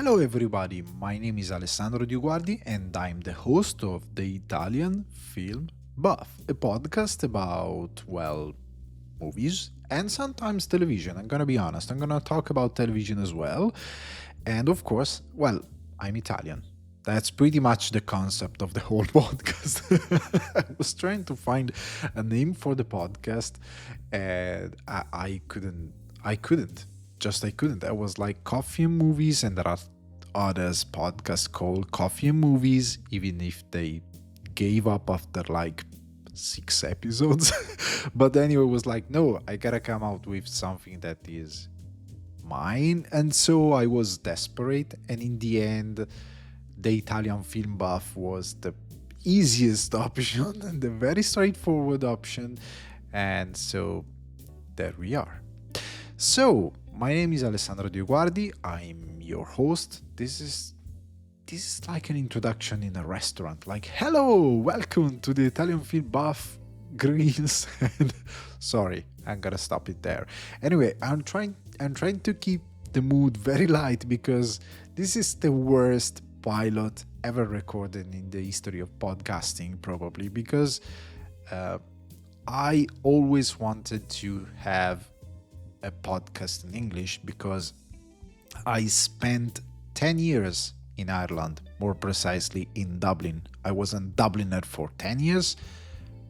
Hello everybody, my name is Alessandro Dioguardi and I'm the host of the Italian Film Buff, a podcast about, movies and sometimes television. I'm gonna be honest, I'm gonna talk about television as well. And of course, I'm Italian. That's pretty much the concept of the whole podcast. I was trying to find a name for the podcast and I couldn't. I couldn't. Just I couldn't. I was like coffee and movies, and there are others podcasts called Coffee and Movies, even if they gave up after like 6 episodes. But anyway, it was like, no, I gotta come out with something that is mine. And so I was desperate, and in the end, the Italian Film Buff was the easiest option and the very straightforward option. And so there we are. So, my name is Alessandro Dioguardi. I'm your host. This is like an introduction in a restaurant. Like, hello, welcome to the Italian Film Buff Greens. Sorry, I'm gonna stop it there. Anyway, I'm trying to keep the mood very light because this is the worst pilot ever recorded in the history of podcasting, probably because I always wanted to have a podcast in English because I spent 10 years in Ireland, more precisely in Dublin. I was a Dubliner for 10 years.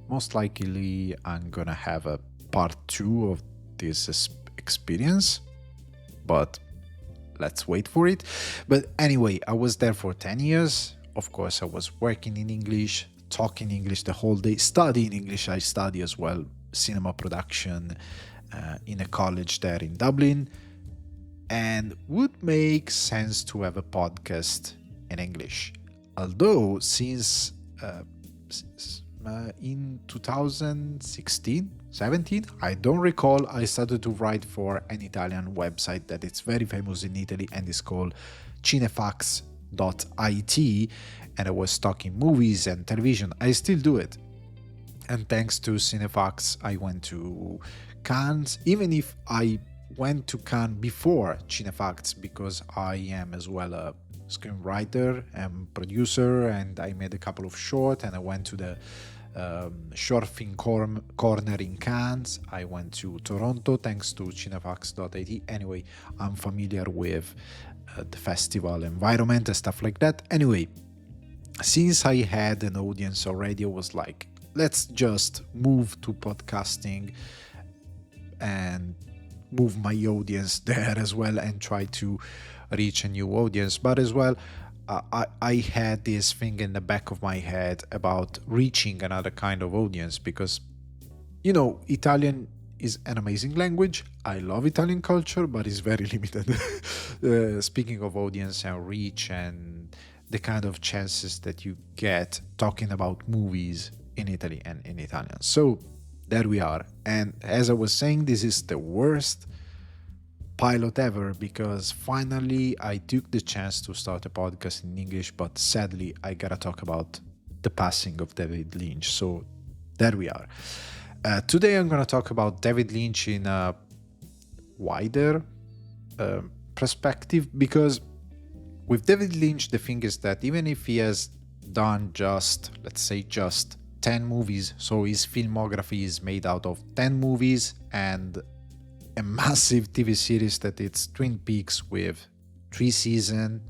Most likely I'm gonna have a part 2 of this experience, but let's wait for it. But anyway, I was there for 10 years. Of course, I was working in English, talking English the whole day, studying English. I study as well cinema production in a college there in Dublin, and would make sense to have a podcast in English. Although since in 2016, 17, I don't recall, I started to write for an Italian website that is very famous in Italy and is called cinefax.it, and I was talking movies and television. I still do it. And thanks to Cinefax, I went to Cannes, even if I went to Cannes before Cinefax, because I am as well a screenwriter and producer, and I made a couple of short, and I went to the short film corner in Cannes. I went to Toronto thanks to cinefax.it. Anyway, I'm familiar with the festival environment and stuff like that. Anyway, since I had an audience already, I was like, let's just move to podcasting and move my audience there as well and try to reach a new audience. But as well, I had this thing in the back of my head about reaching another kind of audience because, Italian is an amazing language. I love Italian culture, but it's very limited. Speaking of audience and reach and the kind of chances that you get talking about movies in Italy and in Italian. So there we are. And as I was saying, this is the worst pilot ever because finally I took the chance to start a podcast in English, but sadly I gotta talk about the passing of David Lynch. So there we are. Today I'm gonna talk about David Lynch in a wider perspective, because with David Lynch the thing is that even if he has done just 10 movies, so his filmography is made out of 10 movies and a massive TV series that it's Twin Peaks with 3 seasons.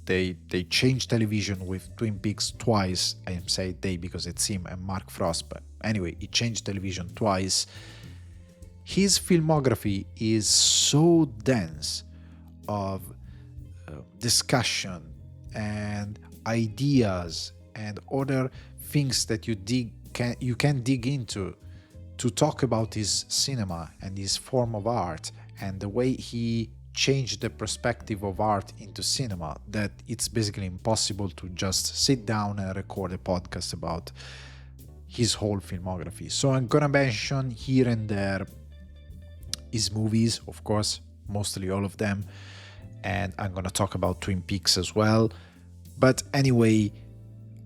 They changed television with Twin Peaks twice. I am saying they because it's him and Mark Frost, but anyway, he changed television twice. His filmography is so dense of discussion and ideas and other things that you can dig into to talk about his cinema and his form of art and the way he changed the perspective of art into cinema, that it's basically impossible to just sit down and record a podcast about his whole filmography. So I'm gonna mention here and there his movies, of course, mostly all of them, and I'm gonna talk about Twin Peaks as well. But anyway,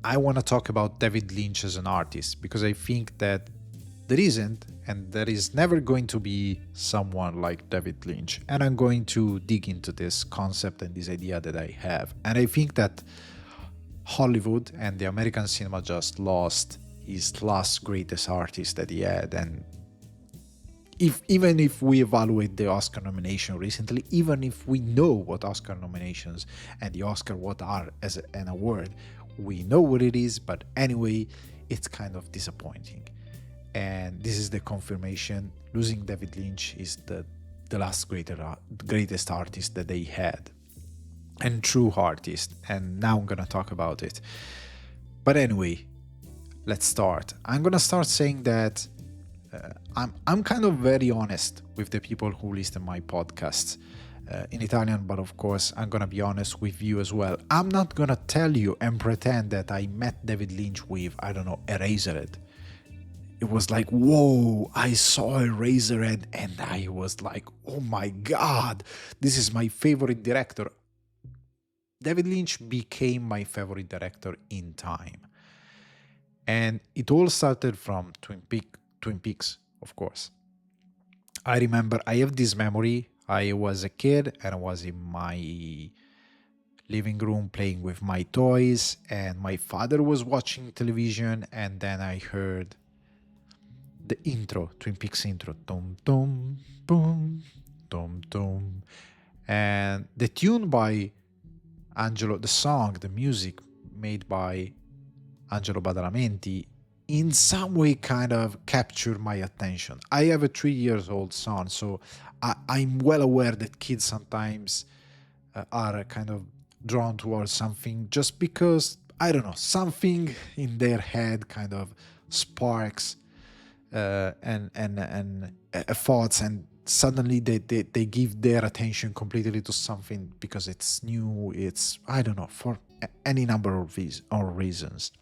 I want to talk about David Lynch as an artist because I think that there isn't, and there is never going to be someone like David Lynch. And I'm going to dig into this concept and this idea that I have. And I think that Hollywood and the American cinema just lost his last greatest artist that he had. And even if we evaluate the Oscar nomination recently, even if we know what Oscar nominations and the Oscar what are as an award, we know what it is, but anyway, it's kind of disappointing. And this is the confirmation. Losing David Lynch is the last greatest artist that they had, and true artist. And now I'm gonna talk about it. But anyway, let's start. I'm gonna start saying that I'm kind of very honest with the people who listen to my podcasts in Italian, but of course I'm gonna be honest with you as well. I'm not gonna tell you and pretend that I met David Lynch with, I don't know, Eraserhead. It was like, whoa, I saw Eraserhead and I was like, oh my god, this is my favorite director. David Lynch became my favorite director in time. And it all started from Twin Peaks, of course. I remember, I have this memory. I was a kid and I was in my living room playing with my toys, and my father was watching television, and then I heard the intro, Twin Peaks intro, dum dum boom, dum dum, and the tune by Angelo, the song, the music made by Angelo Badalamenti, in some way kind of captured my attention. I have a 3-year-old son, so I'm well aware that kids sometimes are kind of drawn towards something just because, I don't know, something in their head kind of sparks and thoughts, and suddenly they give their attention completely to something because it's new, it's, I don't know, for any number of reasons.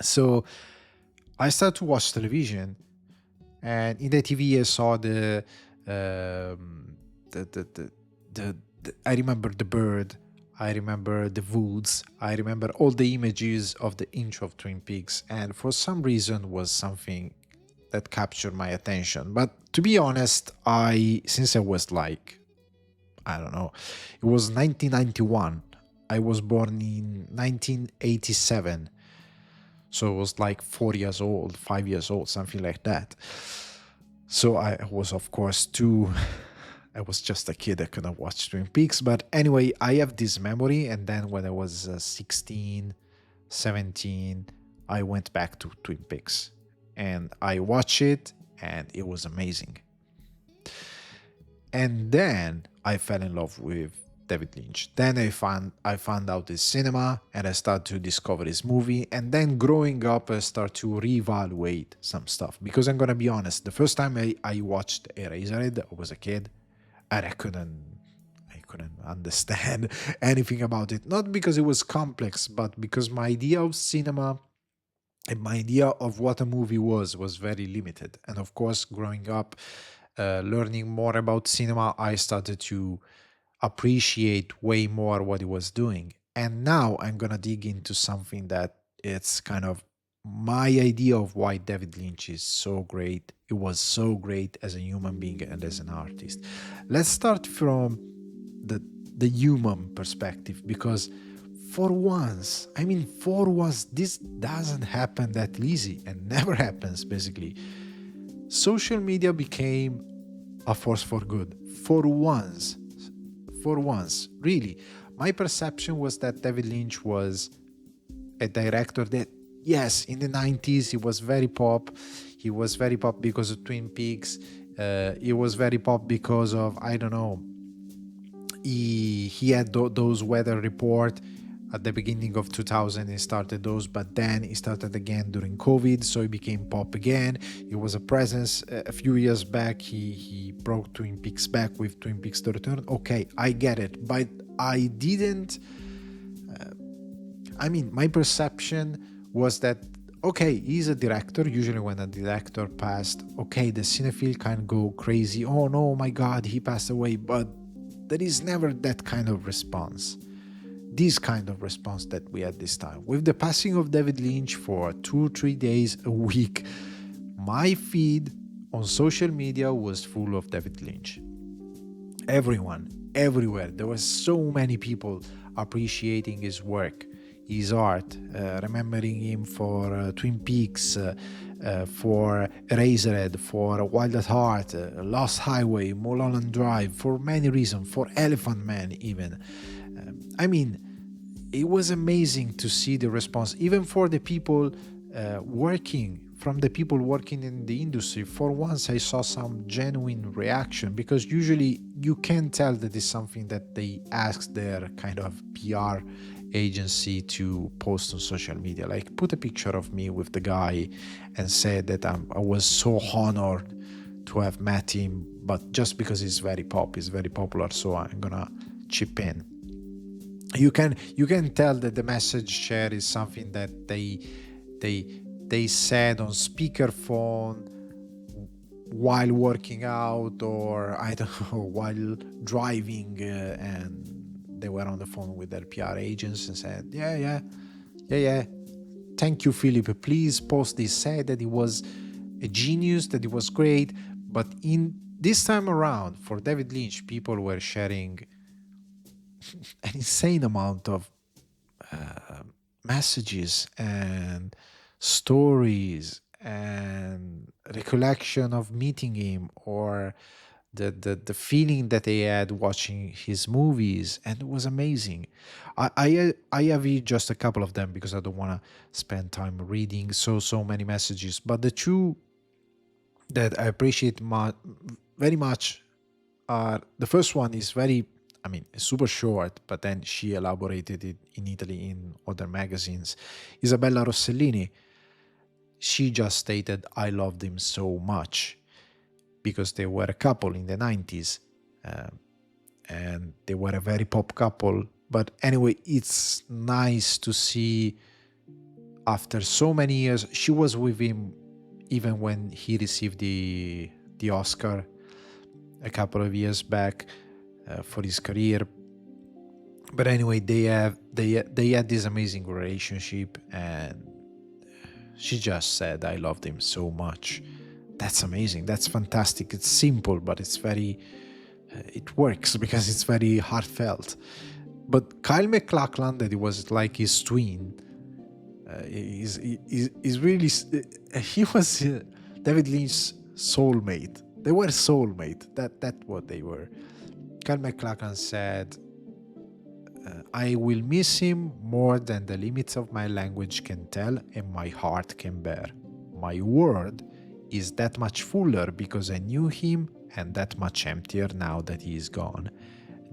So I started to watch television, and in the TV I saw the I remember the bird, I remember the woods, I remember all the images of the intro of Twin Peaks, and for some reason was something that captured my attention. But to be honest, since I was like, I don't know, it was 1991. I was born in 1987. So it was like 4 years old, 5 years old, something like that. So I was, of course, I was just a kid. I couldn't watch Twin Peaks. But anyway, I have this memory. And then when I was 16, 17, I went back to Twin Peaks. And I watched it, and it was amazing. And then I fell in love with David Lynch. Then I found out his cinema, and I started to discover his movie. And then growing up, I started to reevaluate some stuff. Because I'm gonna be honest, the first time I watched Eraserhead, I was a kid, and I couldn't understand anything about it. Not because it was complex, but because my idea of cinema and my idea of what a movie was very limited. And of course, growing up, learning more about cinema, I started to appreciate way more what he was doing. And now I'm gonna dig into something that it's kind of my idea of why David Lynch is so great. It was so great as a human being and as an artist. Let's start from the human perspective, because for once, this doesn't happen that easy and never happens basically. Social media became a force for good. For once, really. My perception was that David Lynch was a director that, yes, in the 90s he was very pop. He was very pop because of Twin Peaks. He was very pop because of, I don't know, he had those weather report at the beginning of 2000. He started those, but then he started again during COVID, so he became pop again. He was a presence. A few years back, he brought Twin Peaks back with Twin Peaks The Return. Okay, I get it, but I didn't. My perception was that, okay, he's a director. Usually when a director passed, okay, the cinephile can go crazy. Oh no, my God, he passed away. But there is never that kind of response. This kind of response that we had this time. With the passing of David Lynch for 2-3 days a week, my feed on social media was full of David Lynch. Everyone, everywhere. There was so many people appreciating his work, his art, remembering him for Twin Peaks, for Eraserhead, for Wild at Heart, Lost Highway, Mulholland Drive, for many reasons, for Elephant Man even. I mean, it was amazing to see the response, even for the people from the people working in the industry. For once I saw some genuine reaction, because usually you can tell that it's something that they ask their kind of PR agency to post on social media, like put a picture of me with the guy and say that I was so honored to have met him, but just because he's very popular, so I'm gonna chip in. You can tell that the message shared is something that they said on speakerphone while working out, or I don't know, while driving, and they were on the phone with their PR agents and said, yeah, thank you, Philip, please post this. Said that it was a genius, that it was great. But in this time around, for David Lynch, people were sharing an insane amount of messages and stories and recollection of meeting him, or the feeling that they had watching his movies, and it was amazing. I have here just a couple of them because I don't want to spend time reading so many messages, but the two that I appreciate very much are, the first one is it's super short, but then she elaborated it in Italy in other magazines. Isabella Rossellini, she just stated, I loved him so much, because they were a couple in the 90s, and they were a very pop couple. But anyway, it's nice to see after so many years, she was with him even when he received the Oscar a couple of years back for his career. But anyway, they had this amazing relationship, and she just said, I loved him so much. That's amazing. That's fantastic. It's simple, but it's very, it works because it's very heartfelt. But Kyle MacLachlan, that it was like his twin, is really, he was David Lynch's soulmate. They were soulmate. That's what they were. Kyle MacLachlan said, I will miss him more than the limits of my language can tell and my heart can bear. My world is that much fuller because I knew him, and that much emptier now that he is gone.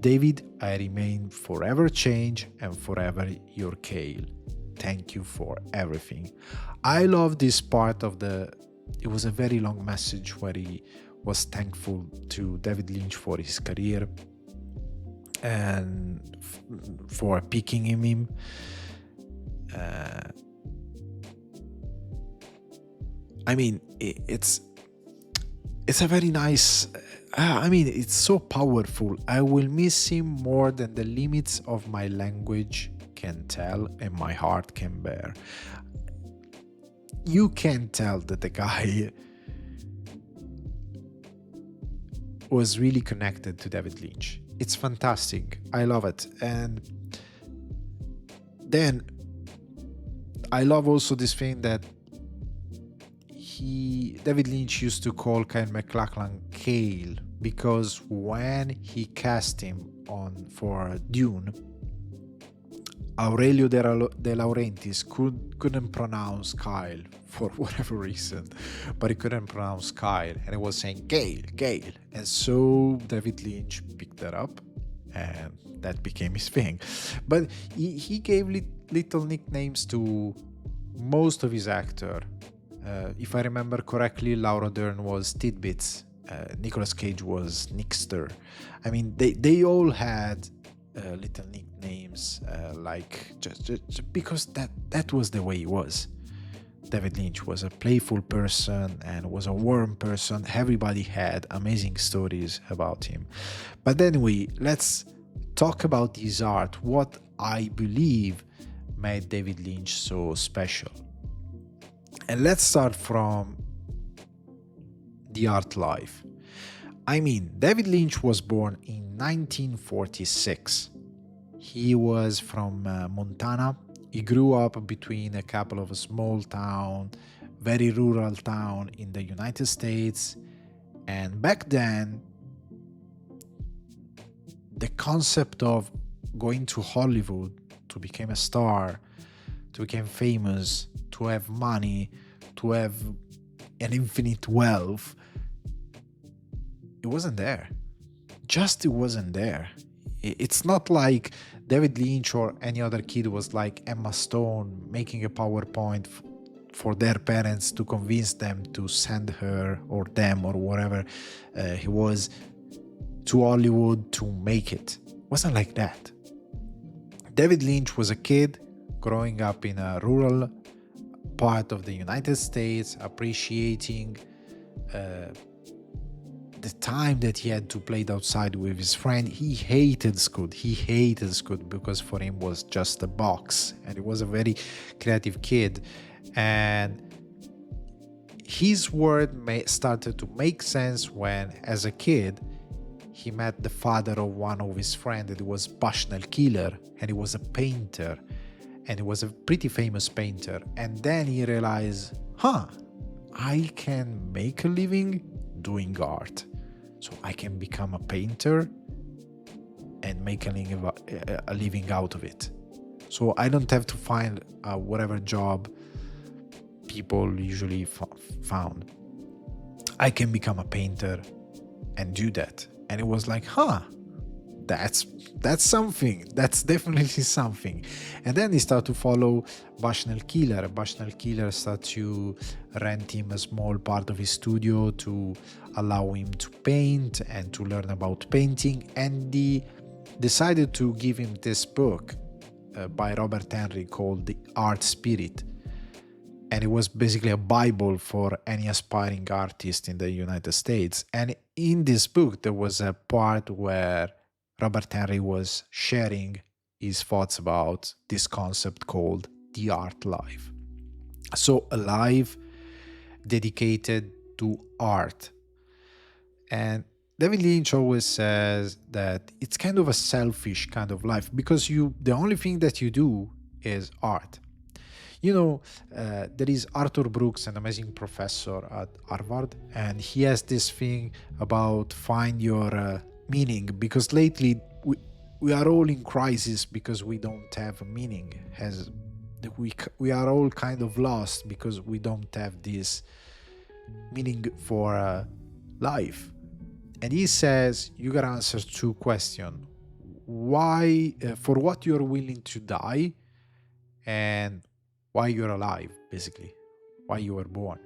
David, I remain forever changed and forever your Kale. Thank you for everything. I love this part of it was a very long message where he was thankful to David Lynch for his career and for picking him. It's a very nice, it's so powerful. I will miss him more than the limits of my language can tell and my heart can bear. You can tell that the guy was really connected to David Lynch. It's fantastic. I love it. And then I love also this thing that David Lynch used to call Kyle MacLachlan Kale, because when he cast him for Dune, Aurelio De Laurentiis couldn't pronounce Kyle for whatever reason, but he couldn't pronounce Kyle, and he was saying Kale, and so David Lynch picked that up, and that became his thing. But he gave little nicknames to most of his actors. If I remember correctly, Laura Dern was Tidbits, Nicolas Cage was Nickster. They all had little nicknames, like just because that was the way he was. David Lynch was a playful person and was a warm person. Everybody had amazing stories about him. But anyway, let's talk about his art, what I believe made David Lynch so special. And let's start from The Art Life. I mean, David Lynch was born in 1946. He was from Montana. He grew up between a couple of small town, very rural town in the United States. And back then, the concept of going to Hollywood to become a star, to become famous, to have money, to have an infinite wealth, it wasn't there. Just it wasn't there. It's not like David Lynch or any other kid was like Emma Stone making a PowerPoint for their parents to convince them to send her or them or whatever he was to Hollywood to make it. It wasn't like that. David Lynch was a kid growing up in a rural part of the United States, appreciating the time that he had to play outside with his friend. He hated school. Because for him was just a box, and he was a very creative kid. And his word started to make sense when, as a kid, he met the father of one of his friends. It was Bushnell Killer, and he was a painter, and he was a pretty famous painter. And then he realized, I can make a living doing art. So I can become a painter and make a living out of it. So I don't have to find whatever job people usually found. I can become a painter and do that. And it was like, that's something. That's definitely something. And then he started to follow Bushnell Killer. Bushnell Killer started to rent him a small part of his studio to allow him to paint and to learn about painting. And he decided to give him this book by Robert Henry called The Art Spirit. And it was basically a Bible for any aspiring artist in the United States. And in this book, there was a part where Robert Henry was sharing his thoughts about this concept called the art life. So a life dedicated to art. And David Lynch always says that it's kind of a selfish kind of life because the only thing that you do is art. There is Arthur Brooks, an amazing professor at Harvard, and he has this thing about find your meaning, because lately we are all in crisis because we don't have a meaning. We are all kind of lost because we don't have this meaning for life. And he says you gotta answer two questions: why, for what you're willing to die, and why you're alive, basically, why you were born.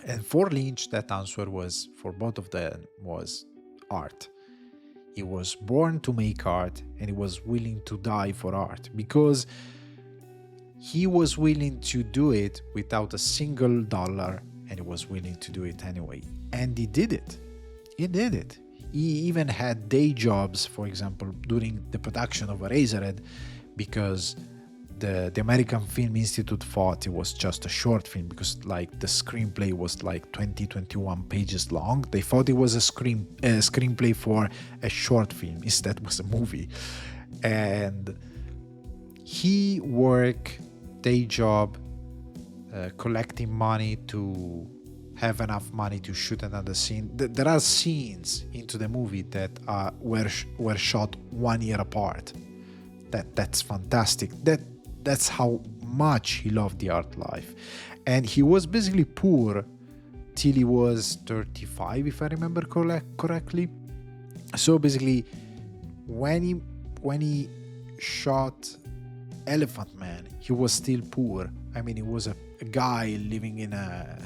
And for Lynch, that answer was, for both of them, was art. He was born to make art, and he was willing to die for art because he was willing to do it without a single dollar, and he was willing to do it anyway. And he did it. He even had day jobs, for example, during the production of Eraserhead, because the American Film Institute thought it was just a short film because the screenplay was 21 pages long. They thought it was a screenplay for a short film. Instead, it was a movie. And he worked day job, collecting money to have enough money to shoot another scene. There are scenes into the movie that were shot 1 year apart. That's fantastic. That's how much he loved the art life. And he was basically poor till he was 35, if I remember correctly. So basically, when he shot Elephant Man, he was still poor. I mean, he was a guy living in a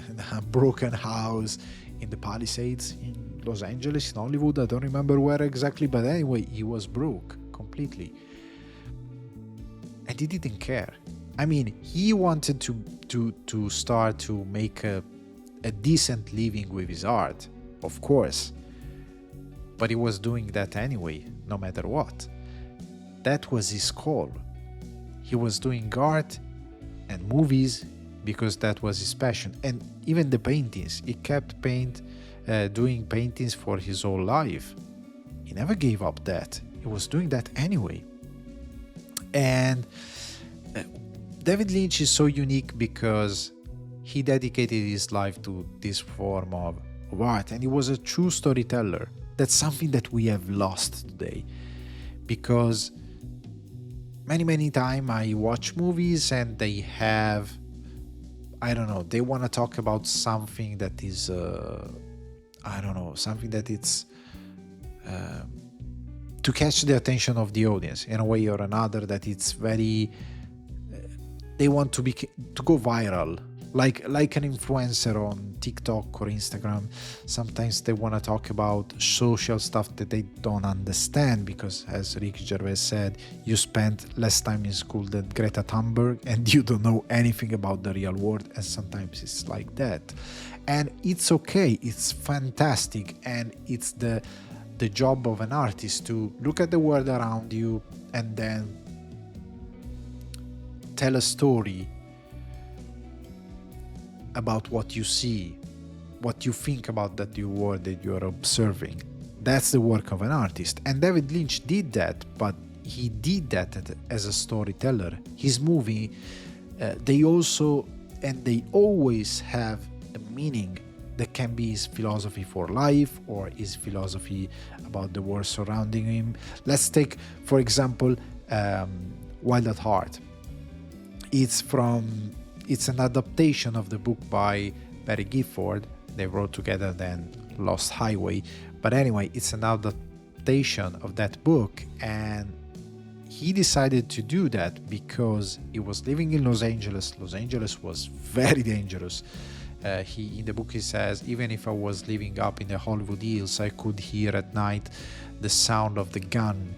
broken house in the Palisades in Los Angeles, in Hollywood. I don't remember where exactly, but anyway, he was broke completely. And he didn't care. I mean, he wanted to start to make a decent living with his art, of course. But he was doing that anyway, no matter what. That was his call. He was doing art and movies because that was his passion. And even the paintings, he kept paint doing paintings for his whole life. He never gave up that. He was doing that anyway. And David Lynch is so unique because he dedicated his life to this form of art, and he was a true storyteller. That's something that we have lost today, because many time I watch movies and they have, I don't know, they want to talk about something that is I don't know, something that it's to catch the attention of the audience in a way or another, that it's very they want to go viral, like an influencer on TikTok or Instagram. Sometimes they want to talk about social stuff that they don't understand, because, as Ricky Gervais said, you spent less time in school than Greta Thunberg and you don't know anything about the real world. And sometimes it's like that, and it's okay, it's fantastic, and it's the job of an artist to look at the world around you and then tell a story about what you see, what you think about that your world that you are observing. That's the work of an artist. And David Lynch did that, but he did that as a storyteller. His movie, they always have a meaning that can be his philosophy for life or his philosophy about the world surrounding him. Let's take, for example, Wild at Heart. It's an adaptation of the book by Barry Gifford. They wrote together then Lost Highway. But anyway, it's an adaptation of that book, and he decided to do that because he was living in Los Angeles. Los Angeles was very dangerous. In the book he says, even if I was living up in the Hollywood Hills, I could hear at night the sound of the gun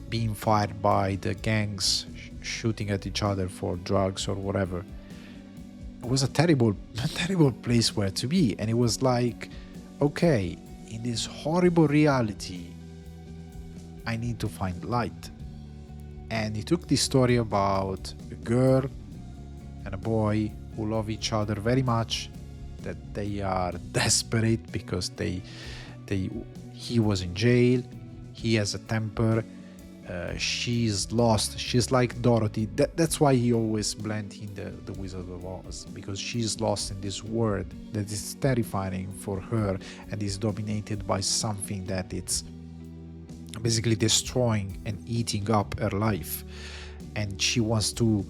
being fired by the gangs shooting at each other for drugs or whatever. It was a terrible place where to be. And it was like, okay, in this horrible reality, I need to find light. And he took this story about a girl and a boy who love each other very much, that they are desperate because he was in jail, he has a temper, she's lost, she's like Dorothy. That's why he always blend in the Wizard of Oz, because she's lost in this world that is terrifying for her and is dominated by something that it's basically destroying and eating up her life, and she wants to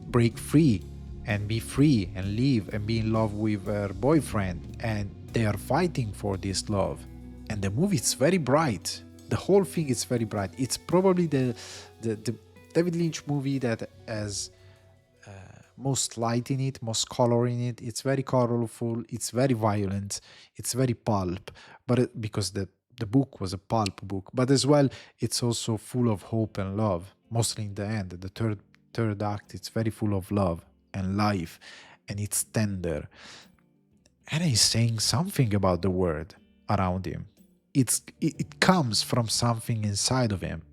break free and be free and live and be in love with her boyfriend, and they are fighting for this love. And the movie is very bright. The whole thing is very bright. It's probably the David Lynch movie that has most light in it, most color in it. It's very colorful, it's very violent, it's very pulp, but because the book was a pulp book, but as well it's also full of hope and love, mostly in the end. The third act, it's very full of love and life, and it's tender, and he's saying something about the world around him. It comes from something inside of him.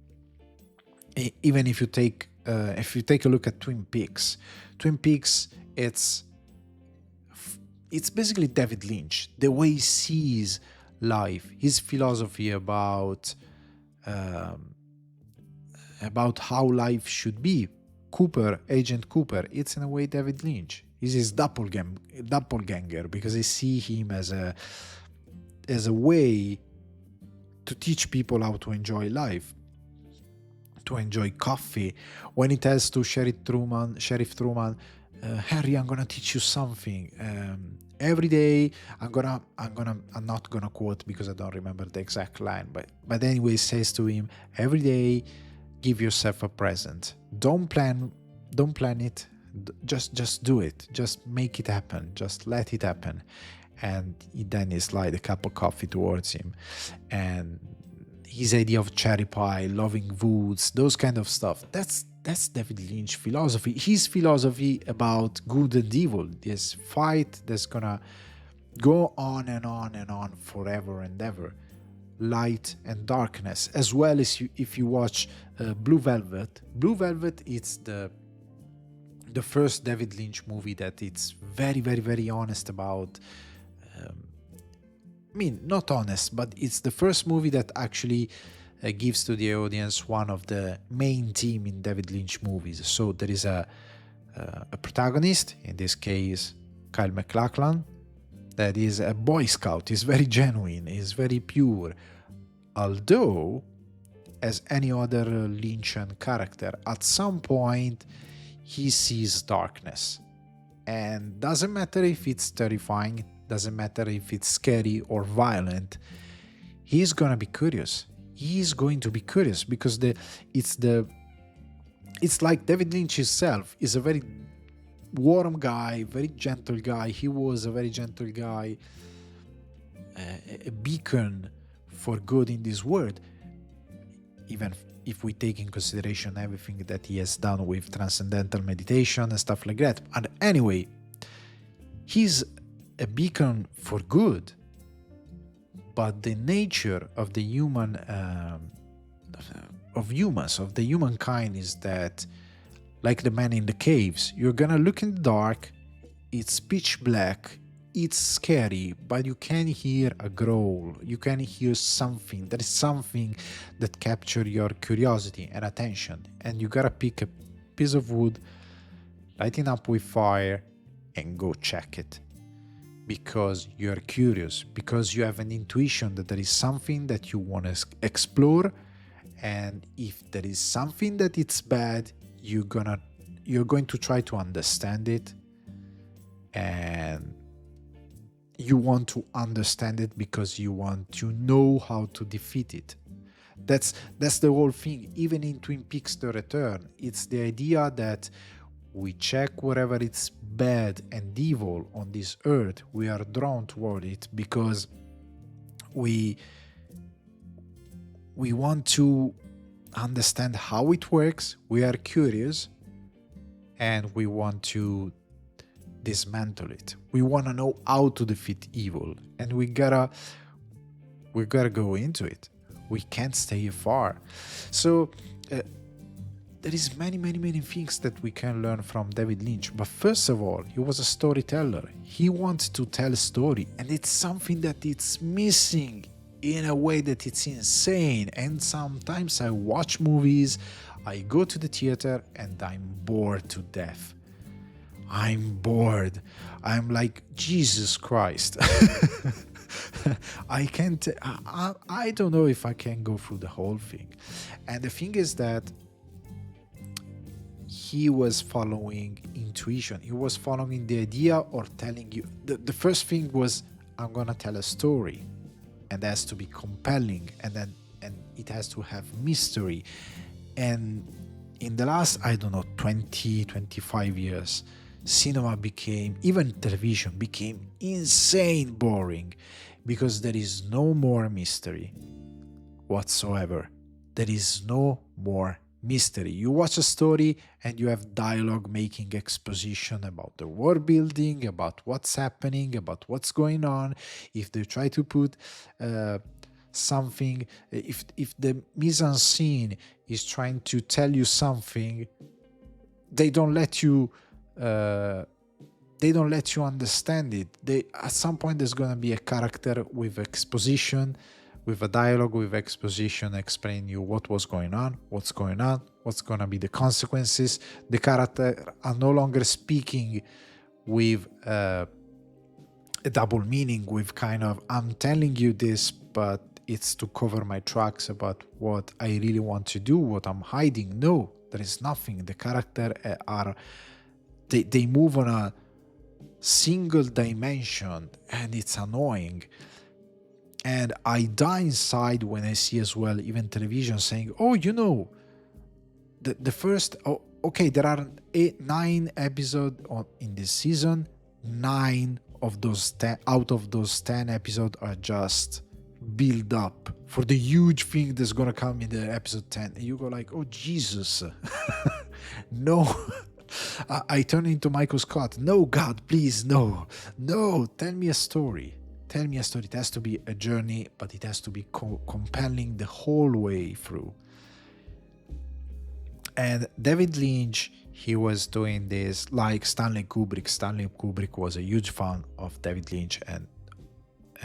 Even if you take a look at Twin Peaks, it's basically David Lynch, the way he sees life, his philosophy about how life should be. Agent Cooper, it's in a way David Lynch. He's his doppelganger, because I see him as a way to teach people how to enjoy life, to enjoy coffee. When he tells to Sheriff Truman, Harry, I'm gonna teach you something. Every day, I'm not gonna quote because I don't remember the exact line, but anyway, he says to him, every day, give yourself a present. Don't plan it. Just do it. Just make it happen. Just let it happen. And then he slide a cup of coffee towards him. And his idea of cherry pie, loving woods, those kind of stuff. That's David Lynch philosophy. His philosophy about good and evil. This fight that's gonna go on and on and on forever and ever. Light and darkness, as well as if you watch Blue Velvet. Blue Velvet, it's the first David Lynch movie that it's very, very, very honest about I mean, not honest, but it's the first movie that actually gives to the audience one of the main theme in David Lynch movies. So there is a protagonist, in this case Kyle MacLachlan, that is a Boy Scout. Is very genuine, is very pure, although as any other Lynchian character, at some point he sees darkness. And doesn't matter if it's terrifying, doesn't matter if it's scary or violent, he's gonna be curious. He's going to be curious because it's like David Lynch himself is a very warm guy, very gentle guy. He was a very gentle guy, a beacon for good in this world, even if we take in consideration everything that he has done with transcendental meditation and stuff like that. And anyway, he's a beacon for good, but the nature of the humankind is that, like the man in the caves, you're gonna look in the dark, it's pitch black, it's scary, but you can hear a growl, you can hear something. There is something that captures your curiosity and attention, and you gotta pick a piece of wood, light it up with fire, and go check it. Because you're curious, because you have an intuition that there is something that you want to explore, and if there is something that it's bad, you're going to try to understand it, and you want to understand it because you want to know how to defeat it. That's the whole thing. Even in Twin Peaks: The Return, it's the idea that we check wherever it's bad and evil on this earth, we are drawn toward it because we want to understand how it works, we are curious, and we want to dismantle it. We want to know how to defeat evil, and we gotta go into it. We can't stay far. So there is many things that we can learn from David Lynch. But first of all, he was a storyteller. He wanted to tell a story, and it's something that it's missing in a way that it's insane. And sometimes I watch movies, I go to the theater, and I'm bored to death. I'm bored. I'm like, Jesus Christ. I can't, I don't know if I can go through the whole thing. And the thing is that he was following intuition. He was following the idea or telling you. The first thing was, I'm gonna tell a story, and it has to be compelling, and it has to have mystery. And in the last, 25 years, cinema became, even television became insane boring because there is no more mystery whatsoever. There is no more mystery. You watch a story and you have dialogue making exposition about the world building, about what's happening, about what's going on. If they try to put something, if the mise-en-scene is trying to tell you something, they don't let you understand it. At some point there's going to be a character with exposition, with a dialogue, with exposition, explain you what was going on, what's going to be the consequences. The character are no longer speaking with a double meaning, with kind of, I'm telling you this, but it's to cover my tracks about what I really want to do, what I'm hiding. No, there is nothing. The character they move on a single dimension, and it's annoying. And I die inside when I see as well, even television saying, oh, the first, okay, there are 9 episodes in this season. 9 of those 10, out of those 10 episodes are just build up for the huge thing that's gonna come in the episode 10. And you go like, oh, Jesus. No. I turn into Michael Scott. No, God, please, no. Tell me a story. It has to be a journey, but it has to be compelling the whole way through. And David Lynch, he was doing this like Stanley Kubrick. Stanley Kubrick was a huge fan of David Lynch, and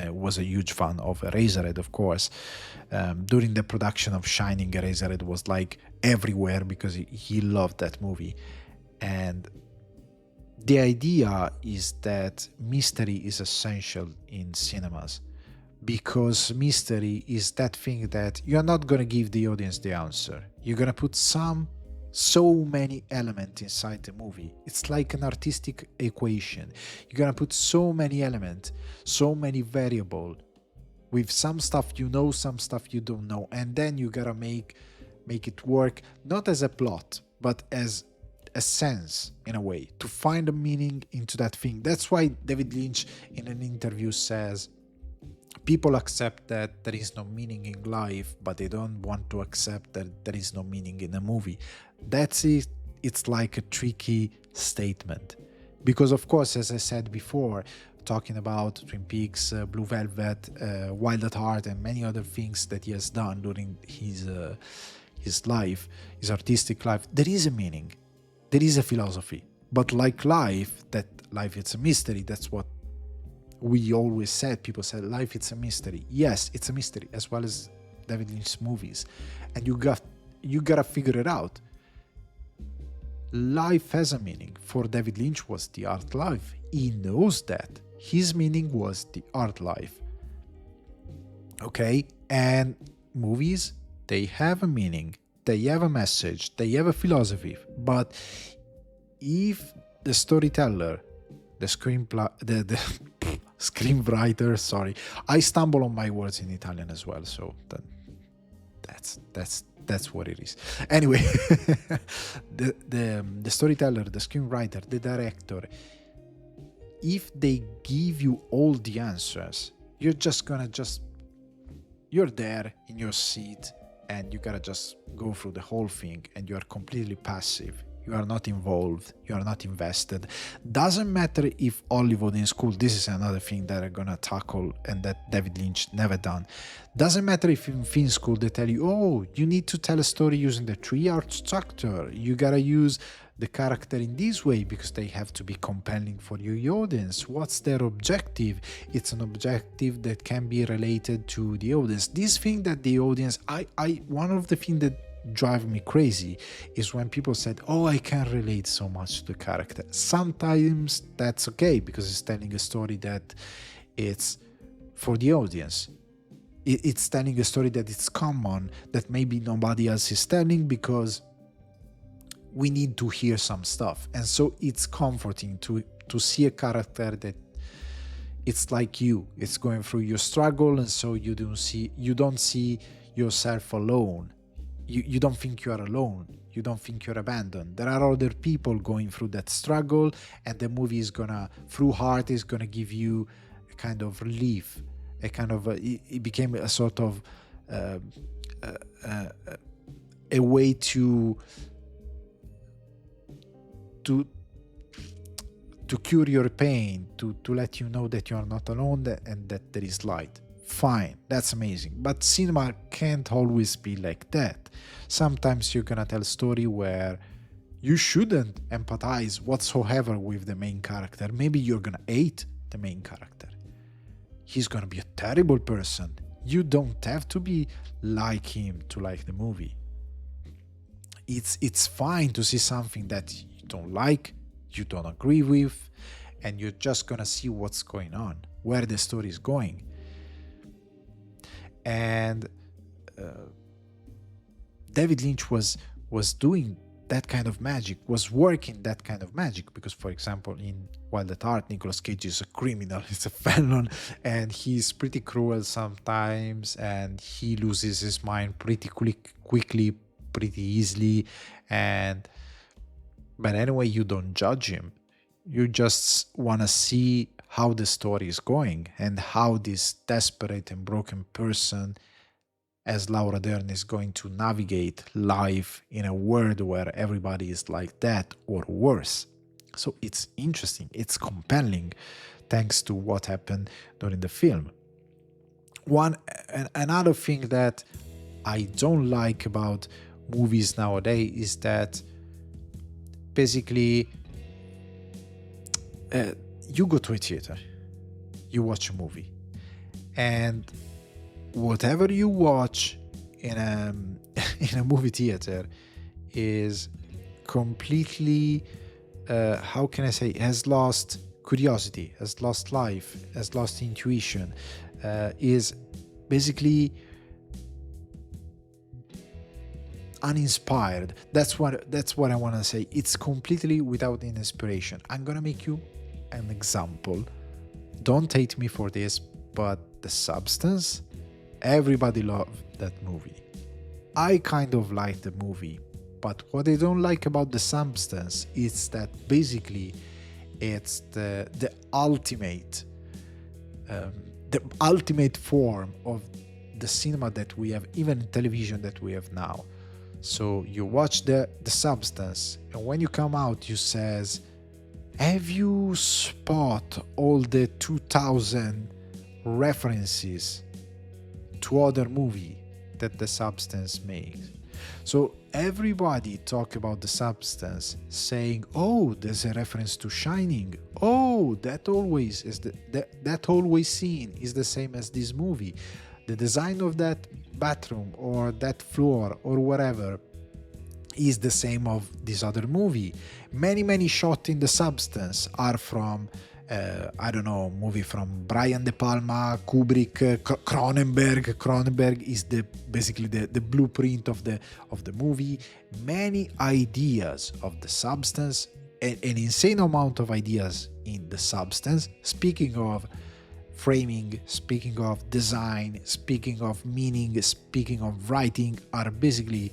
was a huge fan of Eraserhead, of course. During the production of Shining, Eraserhead was like everywhere because he loved that movie. And the idea is that mystery is essential in cinemas, because mystery is that thing that you're not going to give the audience the answer. You're going to put so many elements inside the movie. It's like an artistic equation. You're going to put so many elements, so many variables, with some stuff you know, some stuff you don't know, and then you got to make it work, not as a plot, but as a sense, in a way, to find a meaning into that thing. That's why David Lynch in an interview says people accept that there is no meaning in life, but they don't want to accept that there is no meaning in a movie. That's it. It's like a tricky statement, because of course, as I said before, talking about Twin Peaks, Blue Velvet, Wild at Heart, and many other things that he has done during his life, his artistic life, there is a meaning, there is a philosophy. But like life, that life it's a mystery. That's what we always said. People said life it's a mystery. Yes, it's a mystery, as well as David Lynch's movies, and you gotta figure it out. Life has a meaning. For David Lynch was the art life. He knows that his meaning was the art life. Okay, and movies, they have a meaning, they have a message, they have a philosophy. But if the storyteller, the screenwriter, sorry, I stumble on my words in Italian as well, so that's what it is. Anyway, the storyteller, the screenwriter, the director, if they give you all the answers, you're there in your seat, and you gotta just go through the whole thing, and you are completely passive. You are not involved, you are not invested. Doesn't matter if Hollywood in school, this is another thing that I'm gonna tackle and that David Lynch never done. Doesn't matter if in film school they tell you, oh, you need to tell a story using the 3-art structure. You gotta use the character in this way because they have to be compelling for your audience. What's their objective? It's an objective that can be related to the audience. This thing that the audience, one of the things that drive me crazy is when people said, oh, I can't relate so much to the character. Sometimes that's okay because it's telling a story that it's for the audience. It's telling a story that it's common, that maybe nobody else is telling because we need to hear some stuff. And so it's comforting to see a character that it's like you, it's going through your struggle, and so you don't see yourself alone. You don't think you are alone. You don't think you're abandoned. There are other people going through that struggle, and the movie is gonna, through heart, is gonna give you a kind of relief, a kind of it became a sort of a way to cure your pain, to let you know that you are not alone and that there is light. Fine, that's amazing. But cinema can't always be like that. Sometimes you're gonna tell a story where you shouldn't empathize whatsoever with the main character. Maybe you're gonna hate the main character. He's gonna be a terrible person. You don't have to be like him to like the movie. It's fine to see something that you don't like, you don't agree with, and you're just gonna see what's going on, where the story is going. And David Lynch was doing that kind of magic, was working that kind of magic, because, for example, in Wild at Heart, Nicolas Cage is a criminal, he's a felon, and he's pretty cruel sometimes, and he loses his mind pretty quickly, pretty easily. But anyway, you don't judge him. You just want to see how the story is going and how this desperate and broken person, as Laura Dern, is going to navigate life in a world where everybody is like that or worse. So it's interesting, it's compelling, thanks to what happened during the film. Another thing that I don't like about movies nowadays is that basically you go to a theater, you watch a movie, And whatever you watch in a in a movie theater is completely, how can I say, has lost curiosity, has lost life, has lost intuition, is basically uninspired. That's what I want to say. It's completely without an inspiration. I'm gonna make you an example. Don't hate me for this, but The Substance, everybody loved that movie. I kind of like the movie, but what I don't like about The Substance is that basically it's the ultimate form of the cinema that we have, even television that we have now. So you watch the Substance, and when you come out, you says, "Have you spot all the 2000 references to other movie that the Substance makes?" So everybody talk about the Substance, saying, "Oh, there's a reference to Shining. Oh, that always is that always scene is the same as this movie. The design of that bathroom or that floor or whatever is the same of this other movie. Many shots in the Substance are from I don't know, movie from Brian De Palma, Kubrick, Cronenberg. Cronenberg is basically the blueprint of the movie. Many ideas of the Substance, an insane amount of ideas in the Substance. Speaking of framing, speaking of design, speaking of meaning, speaking of writing, are basically,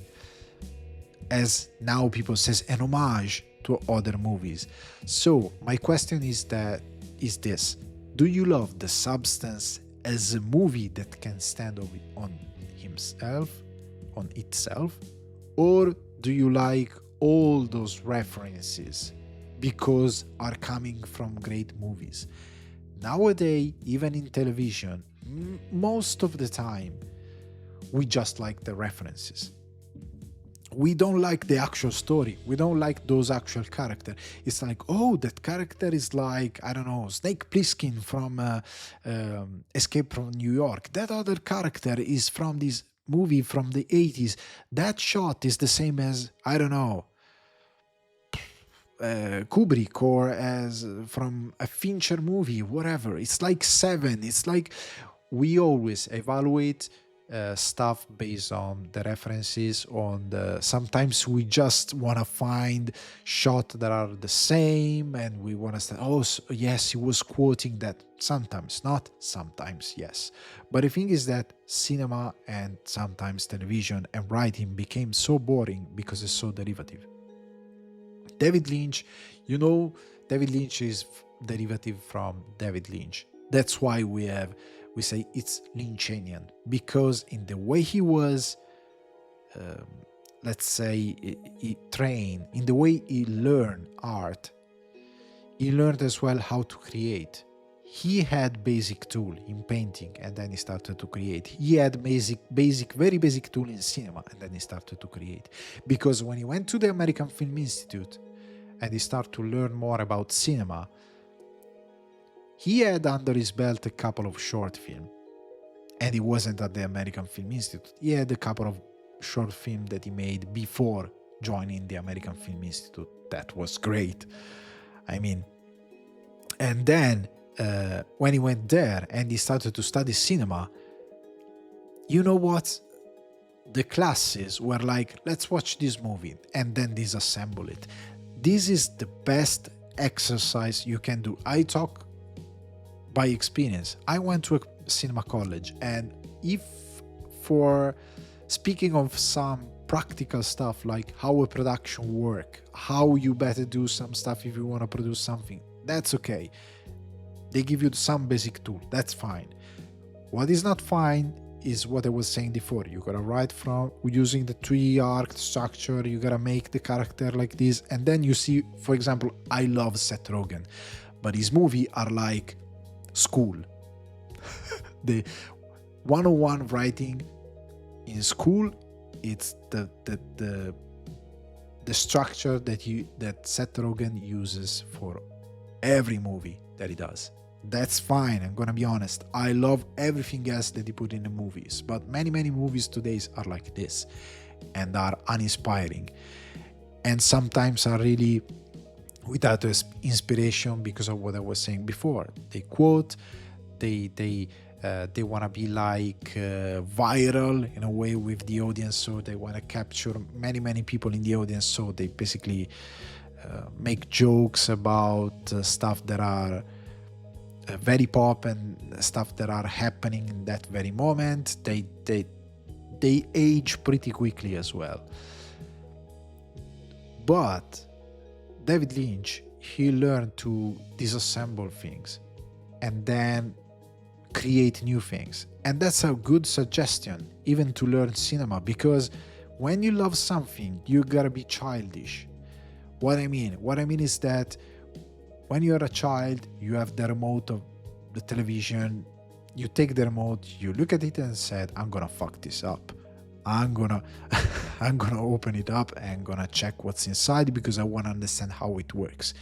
as now people says, an homage to other movies. So my question is this: do you love The Substance as a movie that can stand on itself, or do you like all those references because are coming from great movies? Nowadays, even in television, most of the time we just like the references. We don't like the actual story. We don't like those actual characters. It's like, oh, that character is like, I don't know, Snake Plissken from Escape from New York. That other character is from this movie from the 80s. That shot is the same as, I don't know, Kubrick, or as from a Fincher movie, whatever. It's like Seven. It's like we always evaluate stuff based on the references. Sometimes we just want to find shots that are the same, and we want to say, oh, so, yes, he was quoting that. Sometimes not, sometimes yes. But the thing is that cinema and sometimes television and writing became so boring because it's so derivative. David Lynch, David Lynch is derivative from David Lynch. That's why we say it's Lynchian, because in the way he was, let's say, he trained, in the way he learned art, he learned as well how to create. He had basic tool in painting, and then he started to create. He had very basic tool in cinema, and then he started to create. Because when he went to the American Film Institute and he started to learn more about cinema, he had under his belt a couple of short films, and he wasn't at the American Film Institute. He had a couple of short films that he made before joining the American Film Institute. That was great. I mean, and then when he went there and he started to study cinema, you know what? The classes were like, let's watch this movie and then disassemble it. This is the best exercise you can do. I talk by experience. I went to a cinema college, and if for speaking of some practical stuff like how a production work, how you better do some stuff if you want to produce something, that's okay. They give you some basic tool, that's fine. What is not fine is what I was saying before. You gotta write from using the 3 arc structure, you gotta make the character like this, and then you see, for example, I love Seth Rogen, but his movies are like school. The 101 writing in school, it's the structure that Seth Rogen uses for every movie that he does. That's fine, I'm gonna be honest. I love everything else that they put in the movies, but many movies today are like this and are uninspiring, and sometimes are really without inspiration because of what I was saying before. They quote, they want to be like viral in a way with the audience, so they want to capture many people in the audience, so they basically make jokes about stuff that are very pop and stuff that are happening in that very moment. They age pretty quickly as well. But David Lynch, he learned to disassemble things and then create new things. And that's a good suggestion, even to learn cinema, because when you love something, you gotta be childish. What I mean is that when you're a child, you have the remote of the television, you take the remote, you look at it and said, I'm gonna fuck this up. I'm gonna I'm gonna open it up and gonna check what's inside because I wanna understand how it works.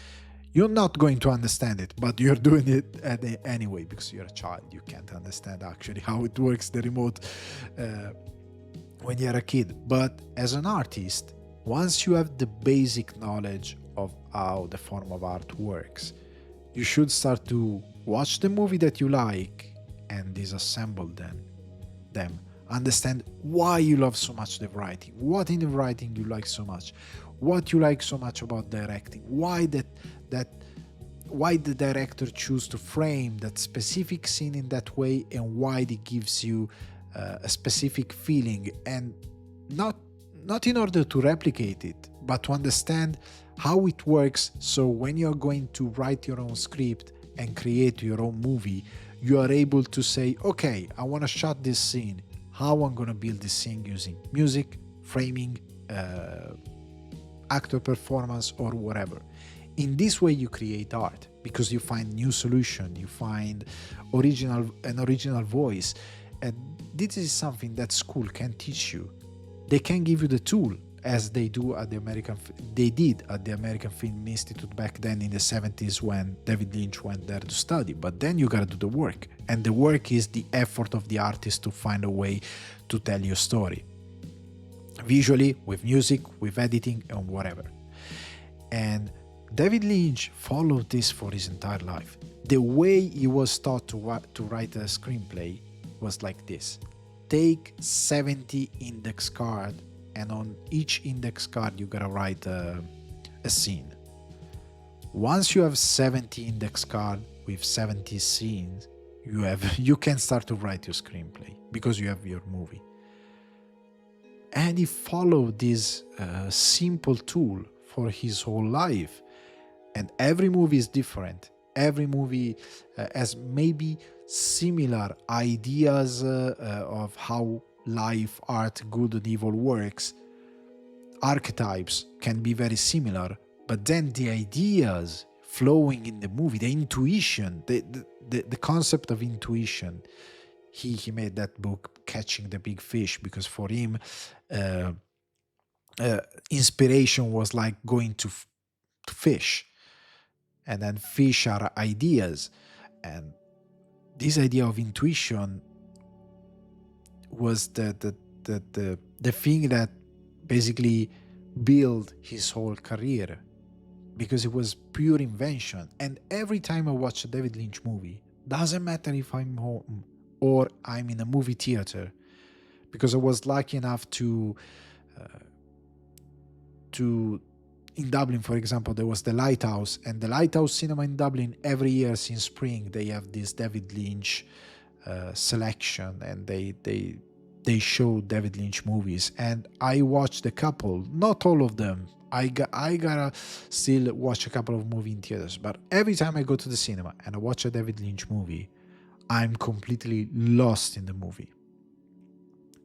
You're not going to understand it, but you're doing it anyway because you're a child. You can't understand actually how it works, the remote, when you're a kid. But as an artist, once you have the basic knowledge of how the form of art works, you should start to watch the movie that you like and disassemble them. Understand why you love so much the writing, what in the writing you like so much, what you like so much about directing, why the director choose to frame that specific scene in that way, and why it gives you a specific feeling, and not in order to replicate it, but to understand how it works, so when you're going to write your own script and create your own movie, you are able to say, okay, I want to shot this scene, how I'm going to build this scene using music, framing, actor performance, or whatever. In this way you create art, because you find new solution, you find an original voice, and this is something that school can teach you. They can give you the tool, as they did at the American Film Institute back then in the 70s when David Lynch went there to study. But then you gotta do the work, and the work is the effort of the artist to find a way to tell your story, visually, with music, with editing, and whatever. And David Lynch followed this for his entire life. The way he was taught to write a screenplay was like this: take 70 index cards, and on each index card you gotta write a scene. Once you have 70 index cards with 70 scenes, you can start to write your screenplay because you have your movie. And he followed this simple tool for his whole life. And every movie is different. Every movie has maybe similar ideas of how life, art, good and evil works. Archetypes can be very similar, but then the ideas flowing in the movie, the intuition, the concept of intuition. He made that book, Catching the Big Fish, because for him, inspiration was like going to fish, and then fish are ideas, and this idea of intuition was the thing that basically built his whole career, because it was pure invention. And every time I watch a David Lynch movie, doesn't matter if I'm home or I'm in a movie theater, because I was lucky enough to in Dublin, for example, there was the Lighthouse, and the Lighthouse Cinema in Dublin, every year since spring they have this David Lynch selection, and they show David Lynch movies, and I watched a couple, not all of them. I gotta still watch a couple of movies in theaters, but every time I go to the cinema and I watch a David Lynch movie, I'm completely lost in the movie.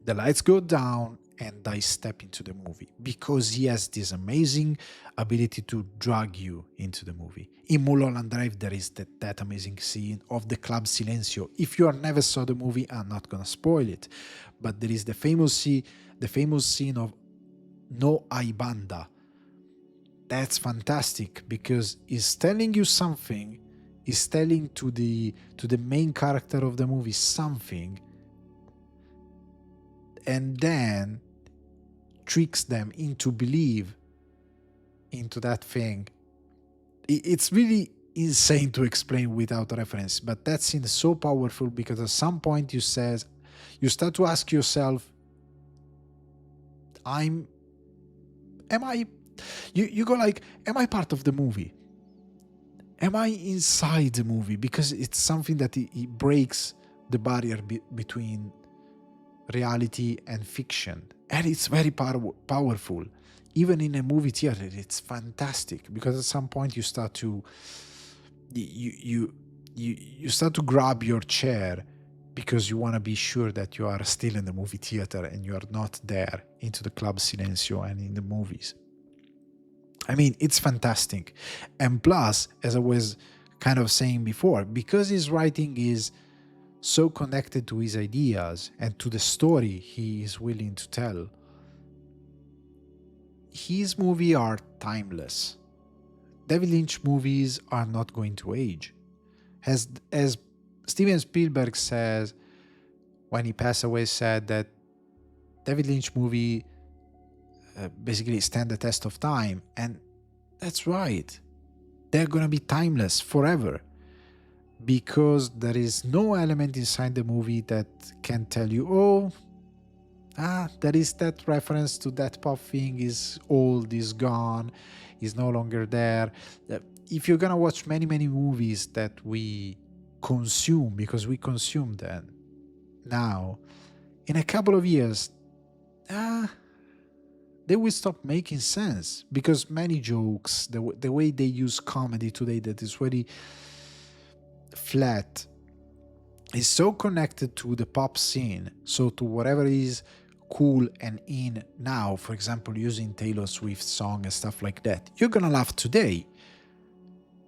The lights go down and I step into the movie, because he has this amazing ability to drag you into the movie. In Mulholland Drive, there is that amazing scene of the Club Silencio. If you never saw the movie, I'm not gonna spoil it, but there is the famous scene of No Hay Banda. That's fantastic, because it's telling you something is telling to the main character of the movie something, and then tricks them into believe into that thing. It's really insane to explain without reference, but that scene is so powerful because at some point you start to ask yourself, am I, you go like, am I part of the movie? Am I inside the movie? Because it's something that it breaks the barrier between reality and fiction, and it's very powerful. Even in a movie theater, it's fantastic because at some point you start to you start to grab your chair because you want to be sure that you are still in the movie theater and you are not there into the club silencio and in the movies. I mean, it's fantastic. And plus, as I was kind of saying before, because his writing is so connected to his ideas and to the story he is willing to tell, his movies are timeless. David Lynch movies are not going to age. As Steven Spielberg says, when he passed away, said that David Lynch movie basically stand the test of time, and that's right. They're gonna be timeless forever because there is no element inside the movie that can tell you, there is that reference to that pop thing is old, is gone, is no longer there. If you're gonna watch many movies that we consume, because we consume them now, in a couple of years, they will stop making sense because many jokes, the way they use comedy today that is very flat, is so connected to the pop scene, so to whatever is cool and in now, for example, using Taylor Swift song and stuff like that. You're gonna laugh today.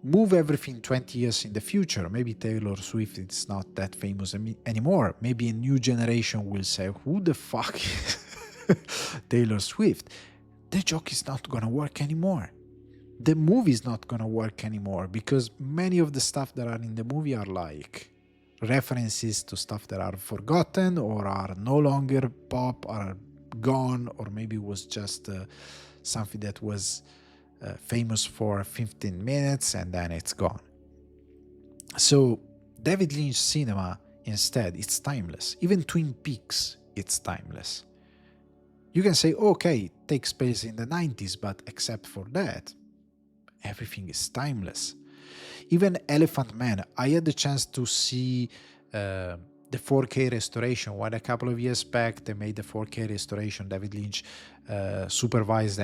Move everything 20 years in the future. Maybe Taylor Swift is not that famous anymore. Maybe a new generation will say, who the fuck is Taylor Swift? The joke is not gonna work anymore. The movie is not gonna work anymore because many of the stuff that are in the movie are like references to stuff that are forgotten or are no longer pop, are gone, or maybe was just something that was famous for 15 minutes and then it's gone. So David Lynch cinema, instead, it's timeless. Even Twin Peaks, it's timeless. You can say, okay, it takes place in the 90s, but except for that, everything is timeless. Even Elephant Man, I had the chance to see the 4K restoration. When a couple of years back they made the 4K restoration, David Lynch supervised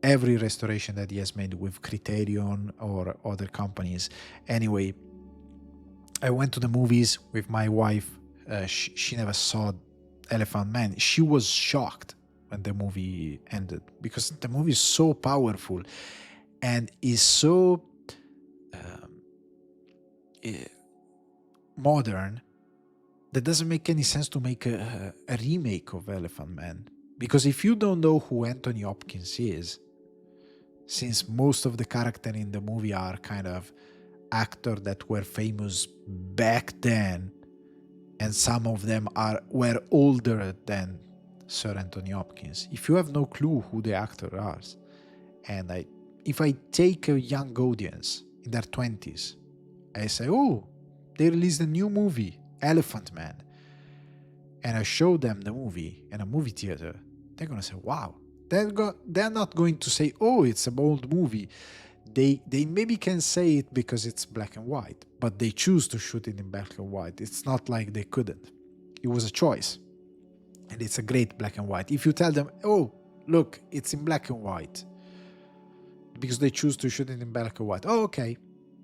every restoration that he has made with Criterion or other companies. Anyway, I went to the movies with my wife. She never saw Elephant Man. She was shocked when the movie ended because the movie is so powerful and is so modern that doesn't make any sense to make a remake of Elephant Man. Because if you don't know who Anthony Hopkins is, since most of the characters in the movie are kind of actors that were famous back then, and some of them were older than Sir Anthony Hopkins. If you have no clue who the actor is, and if I take a young audience in their 20s, I say, oh, they released a new movie, Elephant Man, and I show them the movie in a movie theater, they're gonna say, wow. They're not going to say, oh, it's an old movie. They maybe can say it because it's black and white, but they choose to shoot it in black and white. It's not like they couldn't. It was a choice. And it's a great black and white. If you tell them, oh, look, it's in black and white, because they choose to shoot it in black and white. Oh, okay.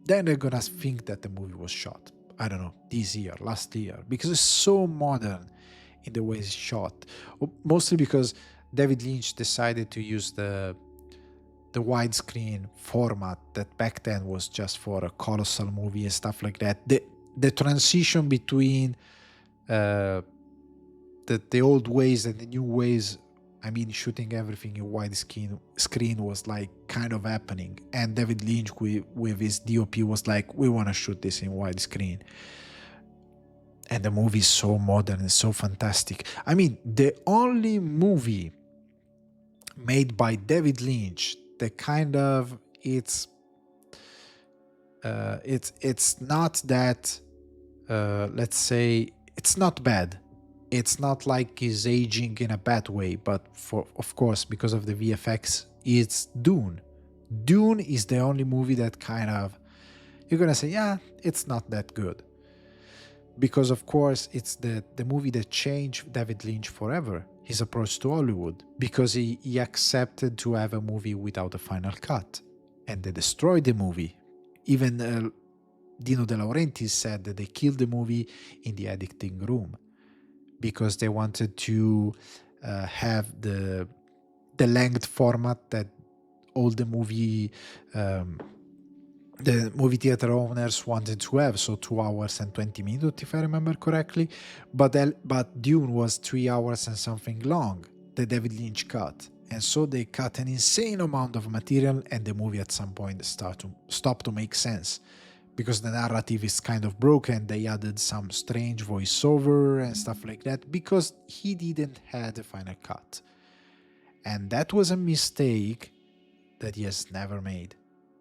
Then they're gonna think that the movie was shot, I don't know, this year, last year, because it's so modern in the way it's shot. Mostly because David Lynch decided to use the widescreen format that back then was just for a colossal movie and stuff like that. The transition between the old ways and the new ways I mean, shooting everything in screen was like kind of happening. And David Lynch with his DOP was like, we want to shoot this in widescreen. And the movie is so modern and so fantastic. I mean, the only movie made by David Lynch that kind of it's not that let's say it's not bad. It's not like he's aging in a bad way, but for of course because of the VFX, it's Dune. Dune is the only movie that kind of you're gonna say, yeah, it's not that good. Because of course it's the movie that changed David Lynch forever, his approach to Hollywood, because he accepted to have a movie without a final cut, and they destroyed the movie. Even Dino De Laurentiis said that they killed the movie in the editing room because they wanted to have the length format that all the movie theater owners wanted to have, so 2 hours and 20 minutes if I remember correctly, but Dune was 3 hours and something long, the David Lynch cut, and so they cut an insane amount of material, and the movie at some point stopped to make sense because the narrative is kind of broken. They added some strange voiceover and stuff like that because he didn't have the final cut, and that was a mistake that he has never made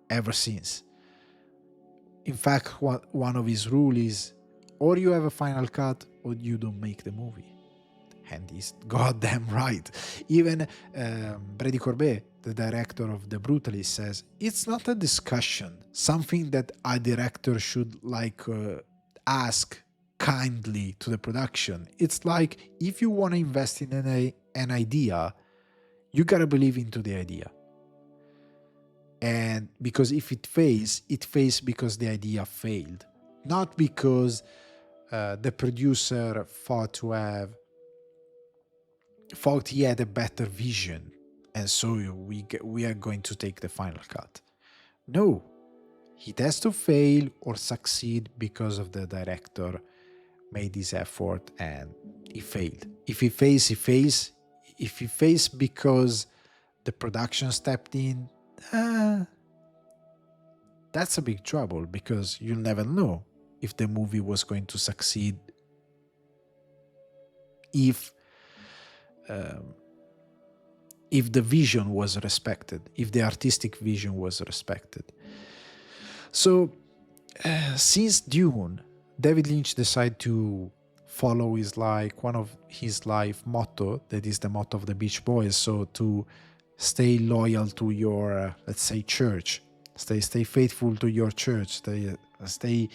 ever since. In fact, one of his rules is, or you have a final cut or you don't make the movie. And he's goddamn right. Even Brady Corbet, the director of The Brutalist, says, it's not a discussion, something that a director should ask kindly to the production. It's like, if you want to invest in an idea, you gotta believe into the idea. And because if it fails because the idea failed, not because the producer thought he had a better vision, and so we are going to take the final cut. No, it has to fail or succeed because of the director made his effort and he failed. If he fails, he fails. If he fails because the production stepped in, that's a big trouble, because you'll never know if the movie was going to succeed if the vision was respected, if the artistic vision was respected. So since Dune, David Lynch decided to follow one of his life motto, that is the motto of the Beach Boys, so to stay loyal to your, let's say, church. Stay faithful to your church. Stay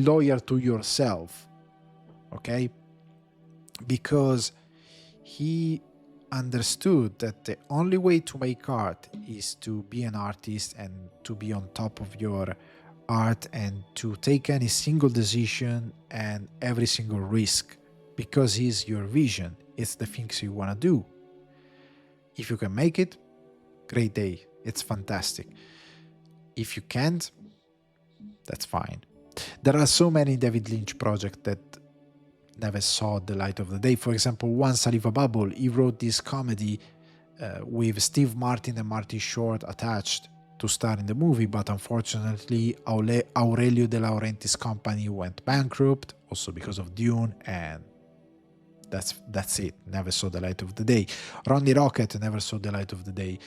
loyal to yourself. Okay? Because he understood that the only way to make art is to be an artist and to be on top of your art and to take any single decision and every single risk, because it's your vision. It's the things you want to do. If you can make it, great day. It's fantastic. If you can't, that's fine. There are so many David Lynch projects that never saw the light of the day. For example, Once I Live a Bubble, he wrote this comedy with Steve Martin and Martin Short attached to star in the movie, but unfortunately Aurelio De Laurentiis' company went bankrupt, also because of Dune, and that's it. Never saw the light of the day. Ronnie Rocket never saw the light of the day.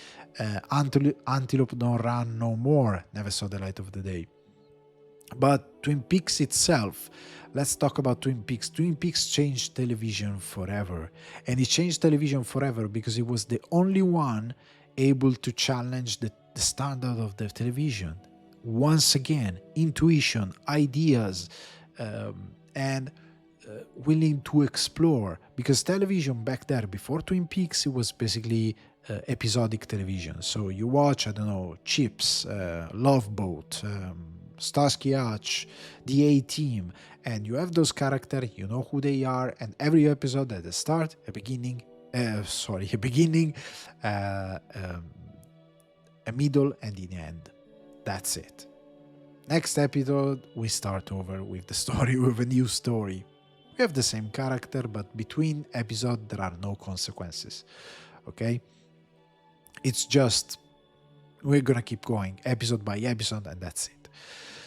Antelope Don't Run No More never saw the light of the day. But Twin Peaks itself, let's talk about Twin Peaks. Twin Peaks changed television forever. And it changed television forever because it was the only one able to challenge the standard of the television. Once again, intuition, ideas, and willing to explore, because television back there before Twin Peaks, it was basically episodic television. So you watch, I don't know, Chips, Love Boat, Starsky Hutch, the A-Team, and you have those characters, you know who they are, and every episode at the start, a beginning, a middle, and an end. That's it. Next episode, we start over with the story, with a new story. We have the same character, but between episodes there are no consequences. Okay? It's just we're gonna keep going episode by episode, and that's it.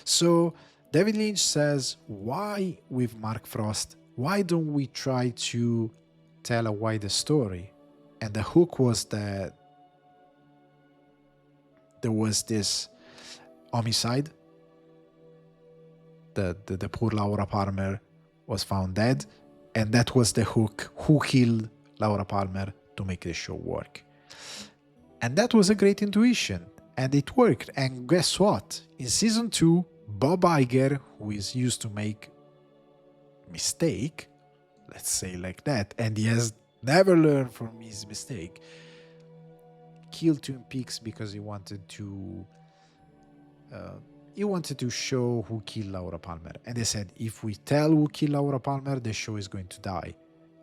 So David Lynch says, why with Mark Frost, why don't we try to tell a wider story? And the hook was that there was this homicide. The poor Laura Palmer was found dead, and that was the hook. Who killed Laura Palmer to make the show work? And that was a great intuition, and it worked. And guess what? In season 2, Bob Iger, who is used to make mistake, let's say like that, and he has never learned from his mistake, killed Twin Peaks because he wanted to show who killed Laura Palmer. And they said, if we tell who killed Laura Palmer, the show is going to die.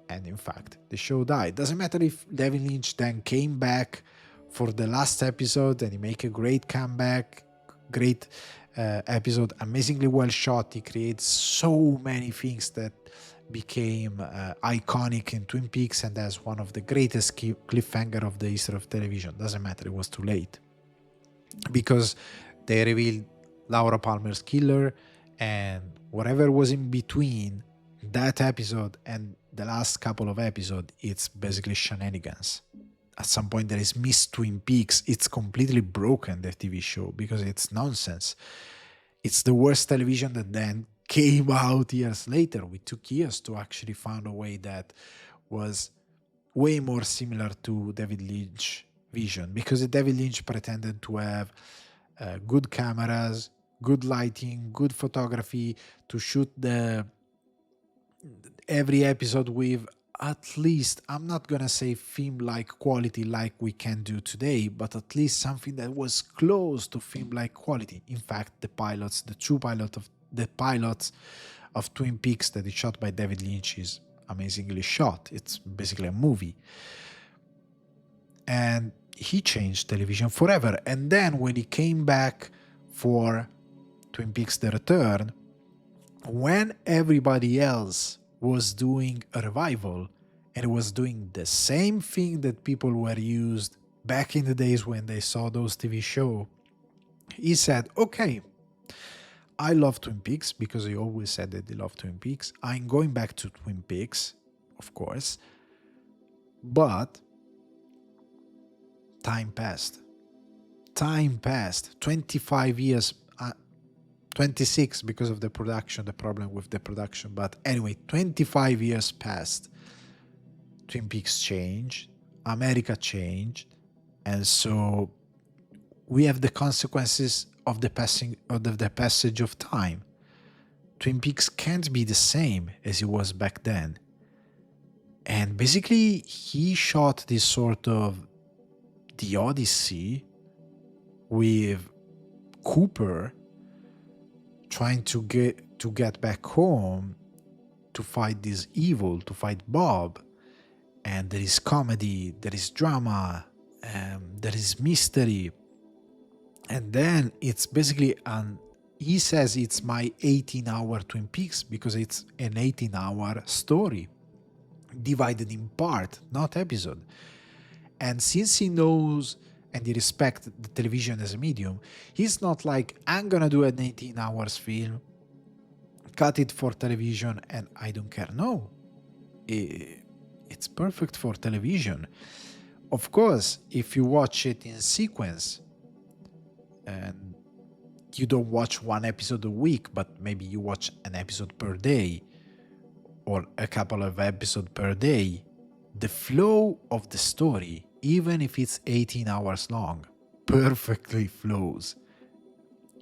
And in fact, the show died. Doesn't matter if David Lynch then came back for the last episode and he make a great comeback, great episode, amazingly well shot. He creates so many things that became iconic in Twin Peaks, and as one of the greatest cliffhanger of the history of television. Doesn't matter, it was too late, because they revealed Laura Palmer's killer, and whatever was in between that episode and the last couple of episodes, it's basically shenanigans. At some point there is Miss Twin Peaks. It's completely broken, the TV show, because it's nonsense. It's the worst television that then came out years later. We took years to actually find a way that was way more similar to David Lynch vision, because David Lynch pretended to have good cameras, good lighting, good photography, to shoot every episode with at least, I'm not gonna say film-like quality like we can do today, but at least something that was close to film-like quality. In fact, the pilots of Twin Peaks that is shot by David Lynch is amazingly shot. It's basically a movie. And he changed television forever. And then when he came back for Twin Peaks The Return, when everybody else was doing a revival and was doing the same thing that people were used back in the days when they saw those TV shows, he said, okay, I love Twin Peaks, because he always said that he loved Twin Peaks. I'm going back to Twin Peaks, of course, but time passed. 25 years, 26 because of the problem with the production. But anyway, 25 years passed. Twin Peaks changed, America changed, and so we have the consequences of the passage of time. Twin Peaks can't be the same as it was back then. And basically, he shot this sort of the Odyssey with Cooper trying to get back home to fight this evil, to fight Bob. And there is comedy, there is drama, there is mystery. And then it's basically he says it's my 18-hour Twin Peaks, because it's an 18-hour story divided in part, not episode. And since he knows and he respects the television as a medium, he's not like, I'm gonna do an 18 hours film, cut it for television, and I don't care. No, it's perfect for television. Of course, if you watch it in sequence, and you don't watch one episode a week, but maybe you watch an episode per day or a couple of episodes per day, the flow of the story, even if it's 18 hours long, perfectly flows.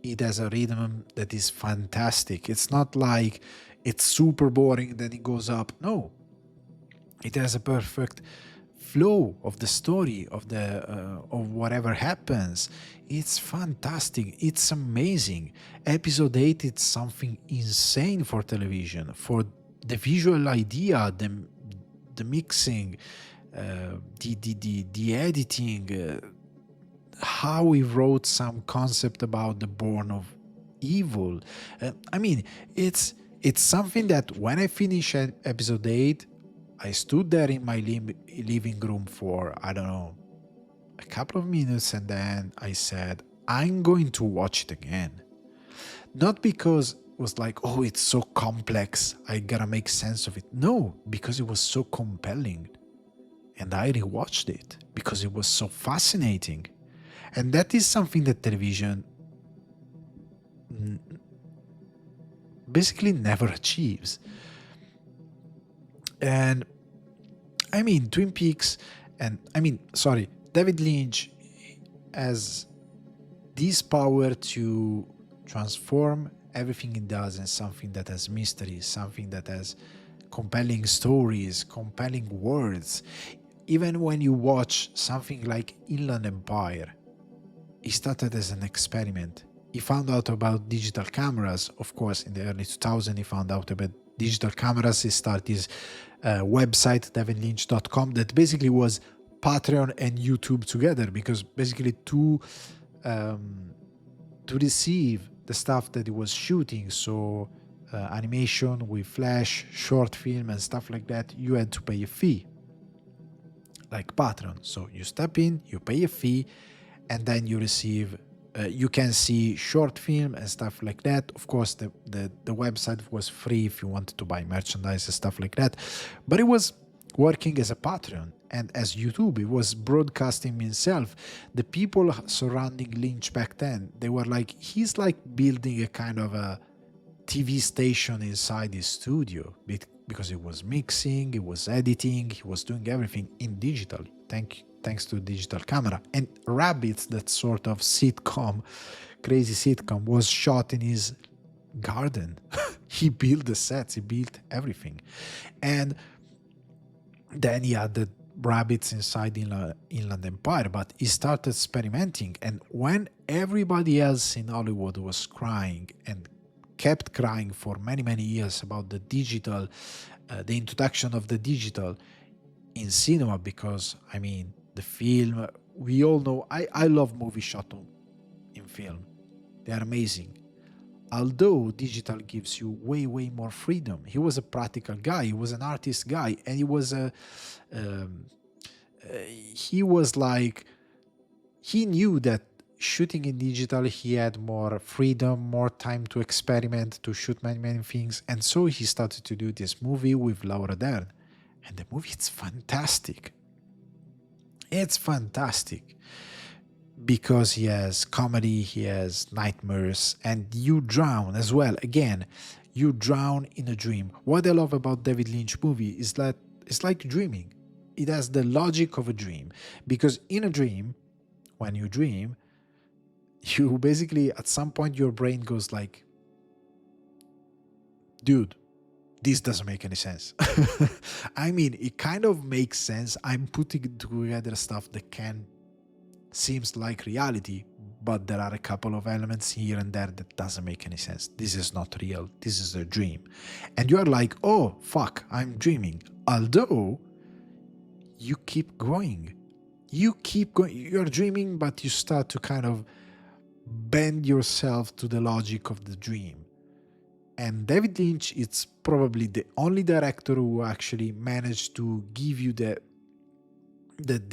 It has a rhythm that is fantastic. It's not like it's super boring, then it goes up. No, it has a perfect flow of the story, of whatever happens. It's fantastic. It's amazing. Episode 8 is something insane for television, for the visual idea, the mixing, the editing, how he wrote some concept about the born of evil. I mean, it's It's something that when I finished episode 8, I stood there in my living room for, I don't know, a couple of minutes, and then I said, I'm going to watch it again. Not because it was like, oh, it's so complex, I gotta make sense of it. No, because it was so compelling. And I rewatched it because it was so fascinating. And that is something that television basically never achieves. And I mean, Twin Peaks, David Lynch has this power to transform everything he does in something that has mystery, something that has compelling stories, compelling words. Even when you watch something like Inland Empire, it started as an experiment. He found out about digital cameras. Of course, in the early 2000s, he found out about digital cameras. He started his website, davidlynch.com, that basically was Patreon and YouTube together, because basically to receive the stuff that he was shooting, so animation with flash, short film and stuff like that, you had to pay a fee, like Patreon. So you step in, you pay a fee, and then you receive you can see short film and stuff like that. Of course, the website was free if you wanted to buy merchandise and stuff like that, but it was working as a Patreon and as YouTube. It was broadcasting himself. The people surrounding Lynch back then, they were like, he's like building a kind of a TV station inside his studio, because he was mixing, he was editing, he was doing everything in digital. Thanks to digital camera. And Rabbits, that sort of sitcom, crazy sitcom, was shot in his garden. He built the sets, he built everything. And then he had the Rabbits inside Inland Empire, but he started experimenting. And when everybody else in Hollywood was crying and kept crying for many, many years about the digital, the introduction of the digital in cinema, because, I mean, the film, we all know, I love movies shot in film. They are amazing. Although digital gives you way, way more freedom. He was a practical guy. He was an artist guy. And he was like, he knew that shooting in digital, he had more freedom, more time to experiment, to shoot many, many things. And so he started to do this movie with Laura Dern. And the movie, it's fantastic. It's fantastic because he has comedy, he has nightmares, and you drown as well. Again, you drown in a dream. What I love about David Lynch movie is that it's like dreaming. It has the logic of a dream, because in a dream, when you dream, you basically, at some point, your brain goes like, dude, this doesn't make any sense. I mean, it kind of makes sense. I'm putting together stuff that seems like reality, but there are a couple of elements here and there that doesn't make any sense. This is not real. This is a dream. And you are like, oh, fuck, I'm dreaming. Although you keep going. You're dreaming, but you start to kind of bend yourself to the logic of the dream. And David Lynch, it's probably the only director who actually managed to give you the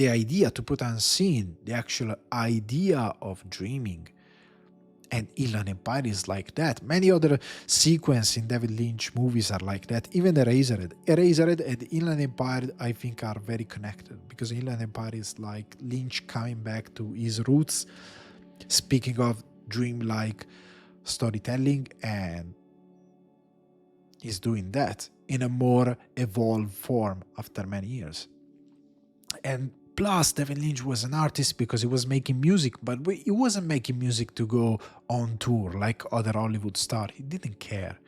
idea, to put on scene the actual idea of dreaming. And Inland Empire is like that. Many other sequences in David Lynch movies are like that. Even Eraserhead and Inland Empire, I think, are very connected, because Inland Empire is like Lynch coming back to his roots. Speaking of dreamlike storytelling, and he's doing that in a more evolved form after many years. And plus, David Lynch was an artist because he was making music, but he wasn't making music to go on tour like other Hollywood stars. He didn't care.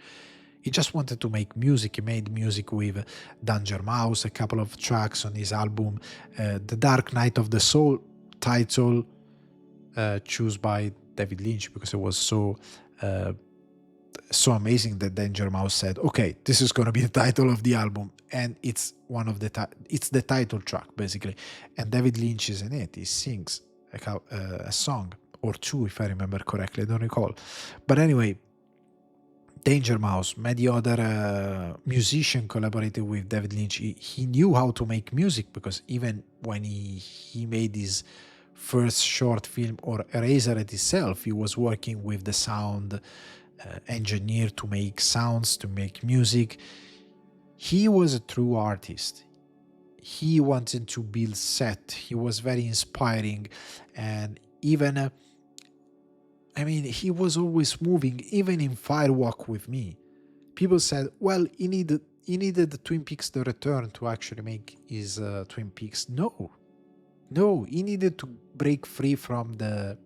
He just wanted to make music. He made music with Danger Mouse, a couple of tracks on his album, The Dark Night of the Soul title, chosen by David Lynch because it was so amazing that Danger Mouse said, okay, this is going to be the title of the album. And it's it's the title track, basically. And David Lynch is in it. He sings a song or two, if I remember correctly. I don't recall. But anyway, Danger Mouse, many other musician collaborated with David Lynch. He knew how to make music, because even when he made his first short film or Eraserhead itself, he was working with the sound engineer to make sounds, to make music. He was a true artist. He wanted to build set. He was very inspiring, and even he was always moving, even in Fire Walk with Me. People said, well, he needed the Twin Peaks The Return to actually make his Twin Peaks. No, he needed to break free from the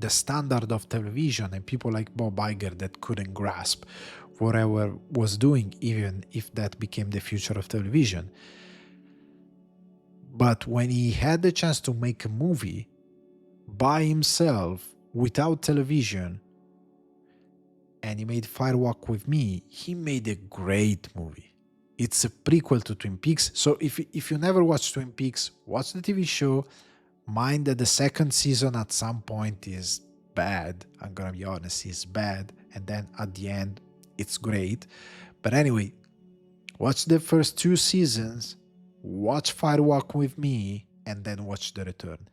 standard of television and people like Bob Iger that couldn't grasp whatever was doing, even if that became the future of television. But when he had the chance to make a movie by himself without television, and he made Fire Walk with Me, he made a great movie. It's a prequel to Twin Peaks. So if you never watched Twin Peaks, watch the TV show. Mind that the second season at some point is bad. I'm gonna be honest, it's bad. And then at the end, it's great. But anyway, watch the first 2 seasons, watch Fire Walk with Me, and then watch The Return.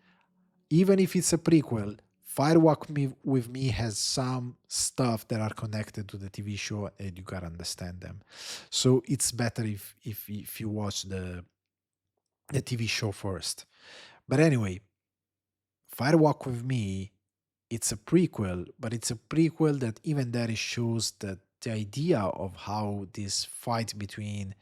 Even if it's a prequel, Fire Walk with Me has some stuff that are connected to the TV show, and you gotta understand them. So it's better if you watch the TV show first. But anyway, Fire Walk with Me, it's a prequel, but it's a prequel that even there it shows that the idea of how this fight between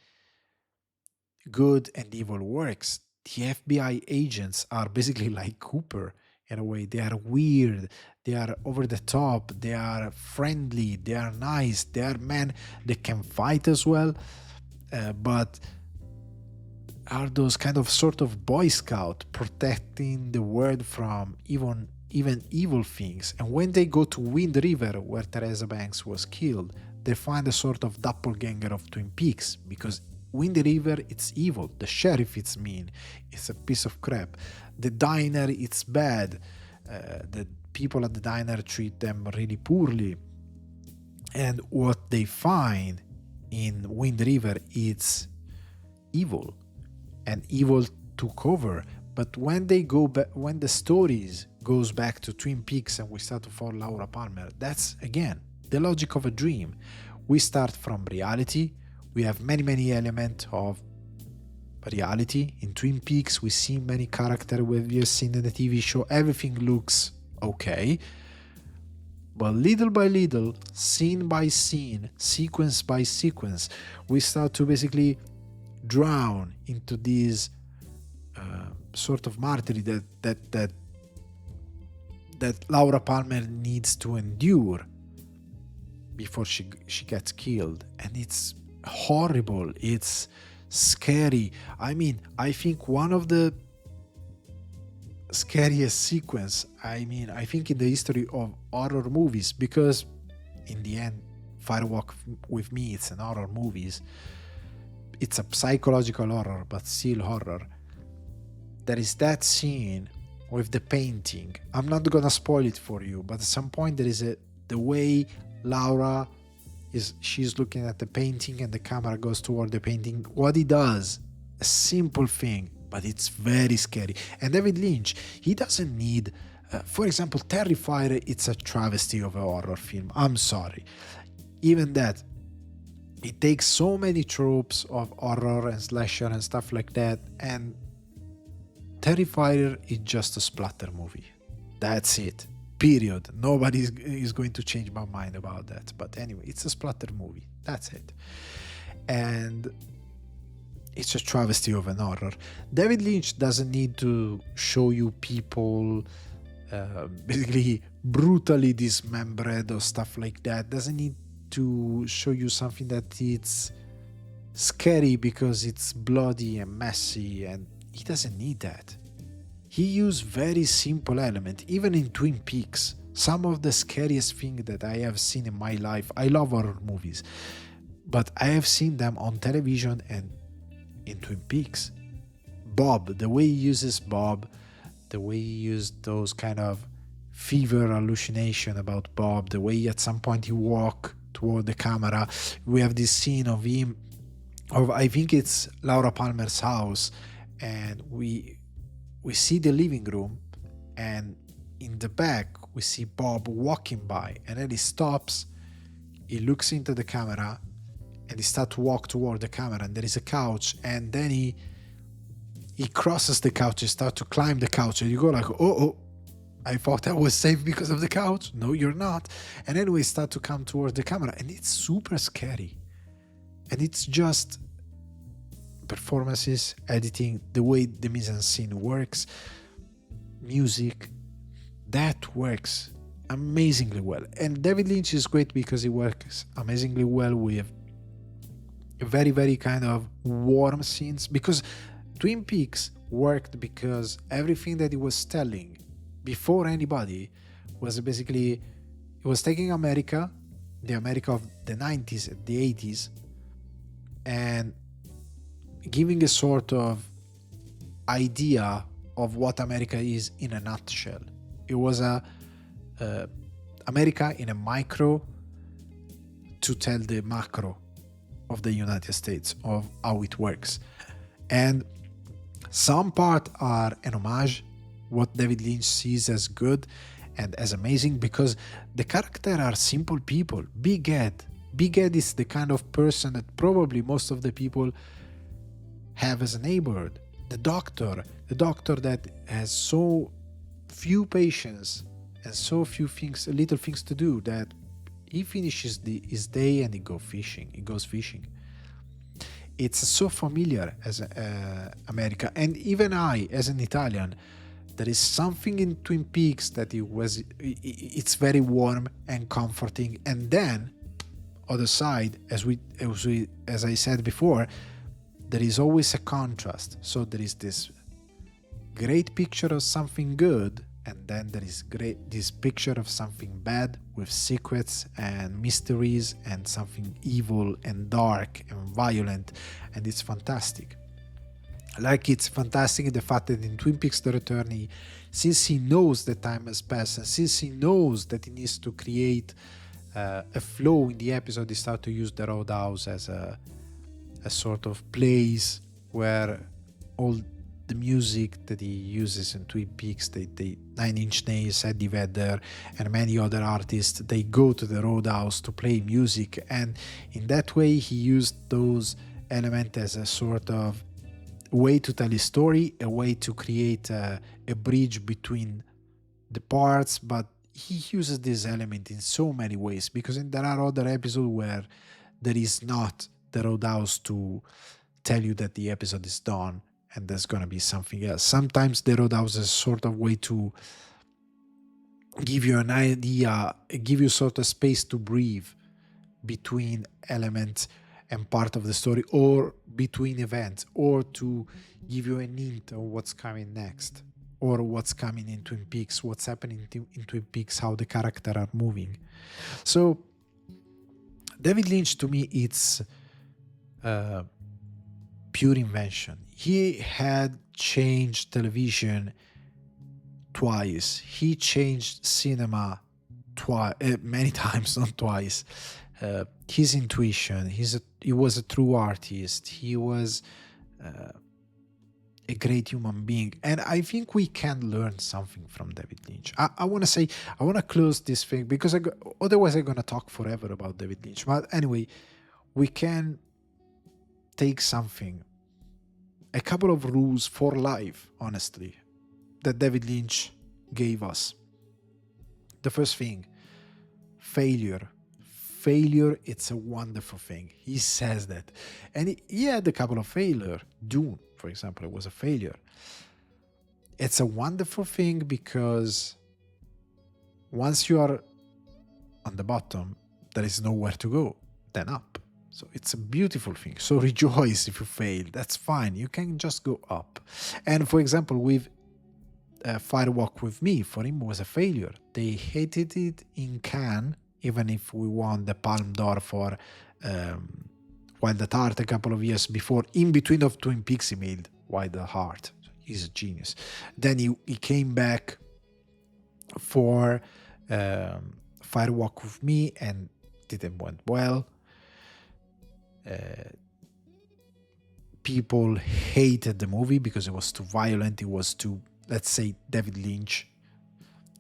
good and evil works. The FBI agents are basically like Cooper in a way. They are weird, they are over the top, they are friendly, they are nice, they are men. They can fight as well, but are those kind of sort of Boy Scout protecting the world from even evil things. And when they go to Wind River, where Teresa Banks was killed, they find a sort of doppelganger of Twin Peaks, because Wind River, it's evil. The sheriff, it's mean. It's a piece of crap. The diner, it's bad. The people at the diner treat them really poorly. And what they find in Wind River, it's evil. And evil took over. But when they go back, when the stories goes back to Twin Peaks and we start to follow Laura Palmer, that's again the logic of a dream. We start from reality. We have many elements of reality. In Twin Peaks, we see many characters we have seen in the TV show. Everything looks okay. But little by little, scene by scene, sequence by sequence, we start to basically drown into this sort of martyrdom that Laura Palmer needs to endure before she gets killed. And it's horrible, it's scary. I mean, I think one of the scariest sequence, I think in the history of horror movies, because in the end, Fire Walk with Me, it's an horror movies. It's a psychological horror, but still horror. There is that scene with the painting. I'm not gonna spoil it for you, but at some point there is the way Laura she's looking at the painting and the camera goes toward the painting. What he does, a simple thing, but it's very scary. And David Lynch, he doesn't need, for example, Terrifier, it's a travesty of a horror film. I'm sorry. Even that, it takes so many tropes of horror and slasher and stuff like that, and Terrifier is just a splatter movie. That's it. Period. Nobody is going to change my mind about that. But anyway, it's a splatter movie. That's it. And it's a travesty of an horror. David Lynch doesn't need to show you people basically brutally dismembered or stuff like that. Doesn't need to show you something that it's scary because it's bloody and messy, and he doesn't need that. He used very simple element. Even in Twin Peaks, some of the scariest things that I have seen in my life, I love horror movies, but I have seen them on television and in Twin Peaks. Bob, the way he uses Bob, the way he used those kind of fever hallucination about Bob, the way at some point he walk toward the camera. We have this scene of him, of I think it's Laura Palmer's house, and we see the living room, and in the back we see Bob walking by, and then he stops, he looks into the camera, and he starts to walk toward the camera, and there is a couch, and then he crosses the couch, he starts to climb the couch, and you go like, oh, I thought I was safe because of the couch. No, you're not. And then we start to come towards the camera, and it's super scary. And it's just performances, editing, the way the mise-en-scene works, music, that works amazingly well. And David Lynch is great because he works amazingly well with very, very kind of warm scenes, because Twin Peaks worked because everything that he was telling before anybody was basically, it was taking America, the America of the 90s and the 80s, and giving a sort of idea of what America is in a nutshell. It was America in a micro to tell the macro of the United States, of how it works. And some part are an homage, what David Lynch sees as good and as amazing, because the characters are simple people. Big Ed is the kind of person that probably most of the people have as a neighborhood. The doctor that has so few patients and so few things, little things to do, that he finishes his day and he goes fishing. It's so familiar as America. And even I, as an Italian, there is something in Twin Peaks that it's very warm and comforting. And then, other side, as I said before, there is always a contrast. So there is this great picture of something good, and then there is this picture of something bad with secrets and mysteries and something evil and dark and violent, and it's fantastic. Like, it's fantastic the fact that in Twin Peaks The Return, since he knows that time has passed, and since he knows that he needs to create a flow in the episode, he starts to use the Roadhouse as a sort of place where all the music that he uses in Twin Peaks, the 9 Inch Nails, Eddie Vedder, and many other artists, they go to the Roadhouse to play music, and in that way he used those elements as a sort of way to tell his story, a way to create a bridge between the parts. But he uses this element in so many ways, because there are other episodes where there is not the Roadhouse to tell you that the episode is done and there's going to be something else. Sometimes the Roadhouse is a sort of way to give you an idea, give you sort of space to breathe between elements and part of the story, or between events, or to give you a hint of what's coming next, or what's coming in Twin Peaks, what's happening in Twin Peaks, how the characters are moving. So David Lynch, to me, it's pure invention. He had changed television twice. He changed cinema many times, not twice. His intuition, he was a true artist. He was a great human being, and I think we can learn something from David Lynch. I want to close this thing, because otherwise I'm going to talk forever about David Lynch. But anyway, we can take something, a couple of rules for life, honestly, that David Lynch gave us. The first thing, failure, it's a wonderful thing. He says that. And he had a couple of failures. Dune, for example, it was a failure. It's a wonderful thing, because once you are on the bottom, there is nowhere to go, then up. So it's a beautiful thing. So rejoice if you fail. That's fine. You can just go up. And for example, with Fire Walk With Me, for him, was a failure. They hated it in Cannes, even if we won the Palme d'Or for Wild at Heart a couple of years before. In between of Twin Peaks, he made Wild at Heart. He's a genius. Then he came back for Fire Walk with Me, and didn't went well. People hated the movie because it was too violent. It was too, let's say, David Lynch,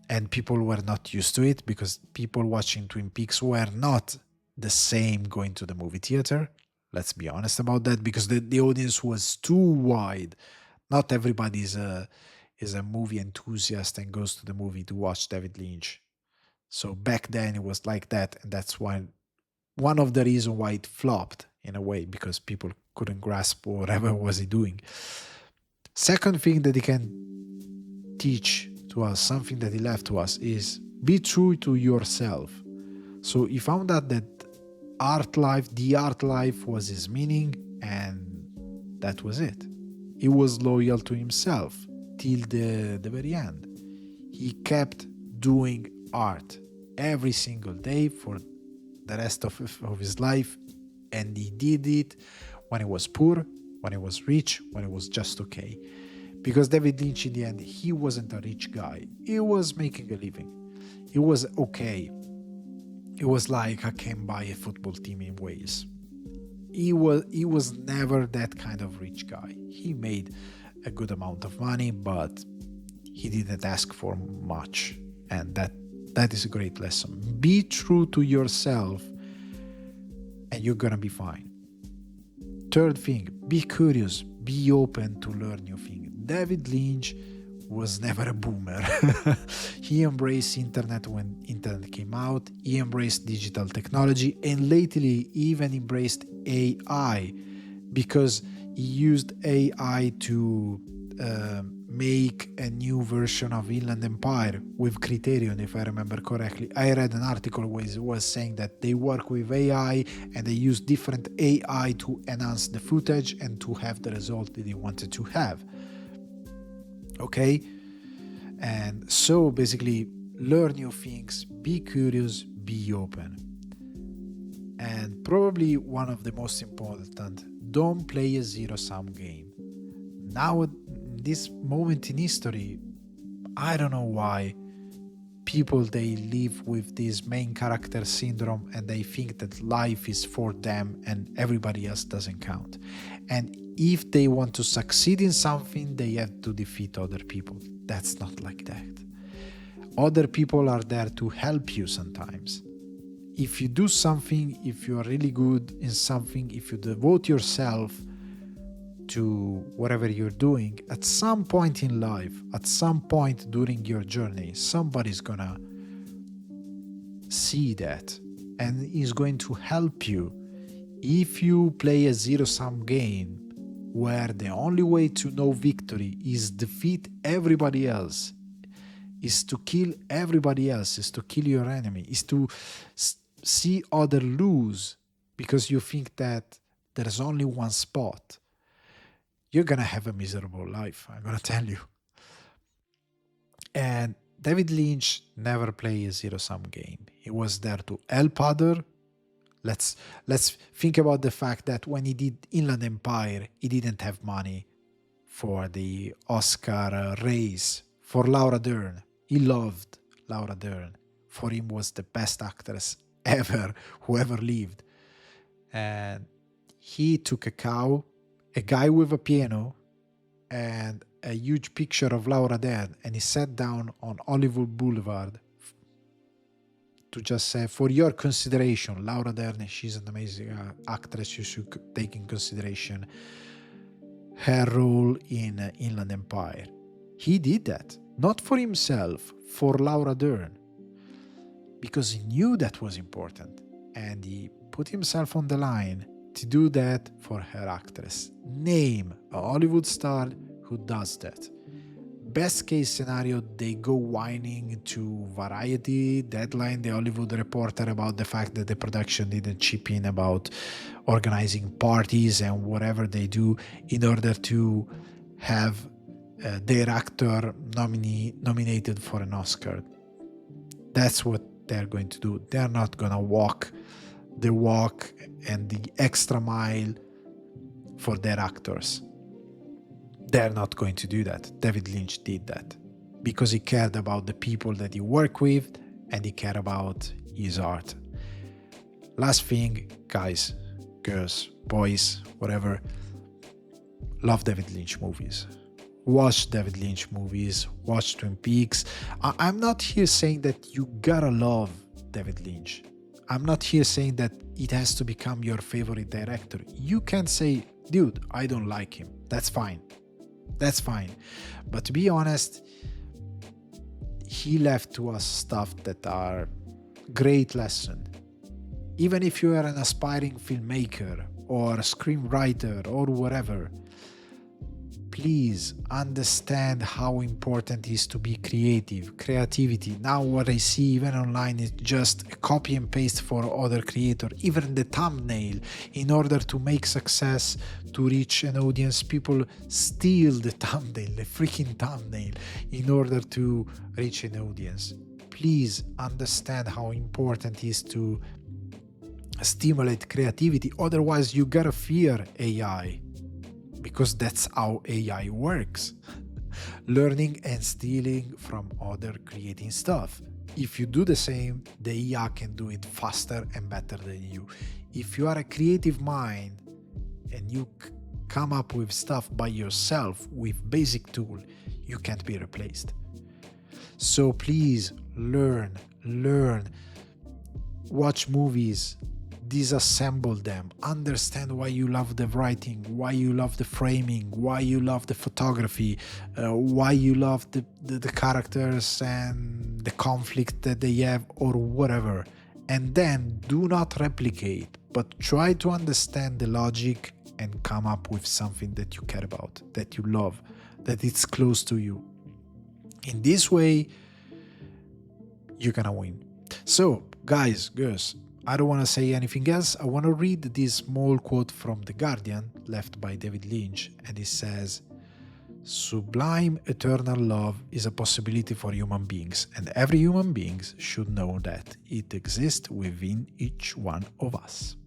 and people were not used to it because people watching Twin Peaks were not the same going to the movie theater. Let's be honest about that, because the audience was too wide. Not everybody is a movie enthusiast and goes to the movie to watch David Lynch. So back then it was like that, and that's why one of the reasons why it flopped in a way, because people couldn't grasp whatever was he doing. Second thing that he can teach to us, something that he left to us, is be true to yourself. So he found out that the art life was his meaning, and that was it. He was loyal to himself till the very end. He kept doing art every single day for the rest of his life, and he did it when he was poor, when he was rich, when it was just okay. Because David Lynch, in the end, he wasn't a rich guy. He was making a living. He was okay. It was like I can buy a football team in Wales. He was never that kind of rich guy. He made a good amount of money, but he didn't ask for much. And that is a great lesson. Be true to yourself and you're gonna be fine. Third thing, be curious, be open to learn new things. David Lynch was never a boomer. He embraced internet when internet came out. He embraced digital technology, and lately even embraced AI, because he used AI to make a new version of Inland Empire with Criterion, if I remember correctly. I read an article where it was saying that they work with AI and they use different AI to enhance the footage and to have the result that they wanted to have. Okay? And so basically, learn new things, be curious, be open. And probably one of the most important, don't play a zero-sum game. Now, this moment in history, I don't know why people, they live with this main character syndrome and they think that life is for them and everybody else doesn't count. And if they want to succeed in something, they have to defeat other people. That's not like that. Other people are there to help you sometimes. If you do something, if you are really good in something, if you devote yourself to whatever you're doing, at some point in life, at some point during your journey, somebody's gonna see that and is going to help you. If you play a zero-sum game where the only way to know victory is defeat everybody else, is to kill everybody else, is to kill your enemy, is to see other lose because you think that there's only one spot, you're gonna have a miserable life, I'm gonna tell you. And David Lynch never played a zero-sum game. He was there to help other. Let's think about the fact that when he did Inland Empire, he didn't have money for the Oscar race for Laura Dern. He loved Laura Dern. For him was the best actress ever, who ever lived. And he took a cow, a guy with a piano, and a huge picture of Laura Dern, and he sat down on Hollywood Boulevard to just say, for your consideration, Laura Dern, she's an amazing actress, you should take in consideration her role in Inland Empire. He did that, not for himself, for Laura Dern, because he knew that was important, and he put himself on the line to do that for her actress. Name a Hollywood star who does that. Best case scenario, they go whining to Variety, Deadline, the Hollywood Reporter about the fact that the production didn't chip in about organizing parties and whatever they do in order to have their actor nominated for an Oscar. That's what they're going to do. They're not going to walk the walk and the extra mile for their actors. They're not going to do that. David Lynch did that. because he cared about the people that he worked with and he cared about his art. Last thing, guys, girls, boys, whatever, love David Lynch movies. Watch David Lynch movies, watch Twin Peaks. I'm not here saying that you gotta love David Lynch. I'm not here saying that it has to become your favorite director. You can say, dude, I don't like him. That's fine. That's fine. But to be honest, he left to us stuff that are great lesson. Even if you are an aspiring filmmaker or a screenwriter or whatever, please understand how important it is to be creative. Creativity. Now what I see even online is just a copy and paste for other creators. Even the thumbnail, in order to make success, to reach an audience, people steal the thumbnail, the freaking thumbnail, in order to reach an audience. Please understand how important it is to stimulate creativity. Otherwise, you gotta fear AI. Because that's how AI works. Learning and stealing from other creating stuff. If you do the same, the AI can do it faster and better than you. If you are a creative mind and you come up with stuff by yourself with basic tool, you can't be replaced. So please learn, watch movies, disassemble them, understand why you love the writing, why you love the framing, why you love the photography, why you love the characters and the conflict that they have or whatever. And then do not replicate, but try to understand the logic and come up with something that you care about, that you love, that it's close to you. In this way, you're gonna win. So, guys, girls, I don't want to say anything else. I want to read this small quote from The Guardian, left by David Lynch, and it says, "Sublime eternal love is a possibility for human beings, and every human being should know that it exists within each one of us."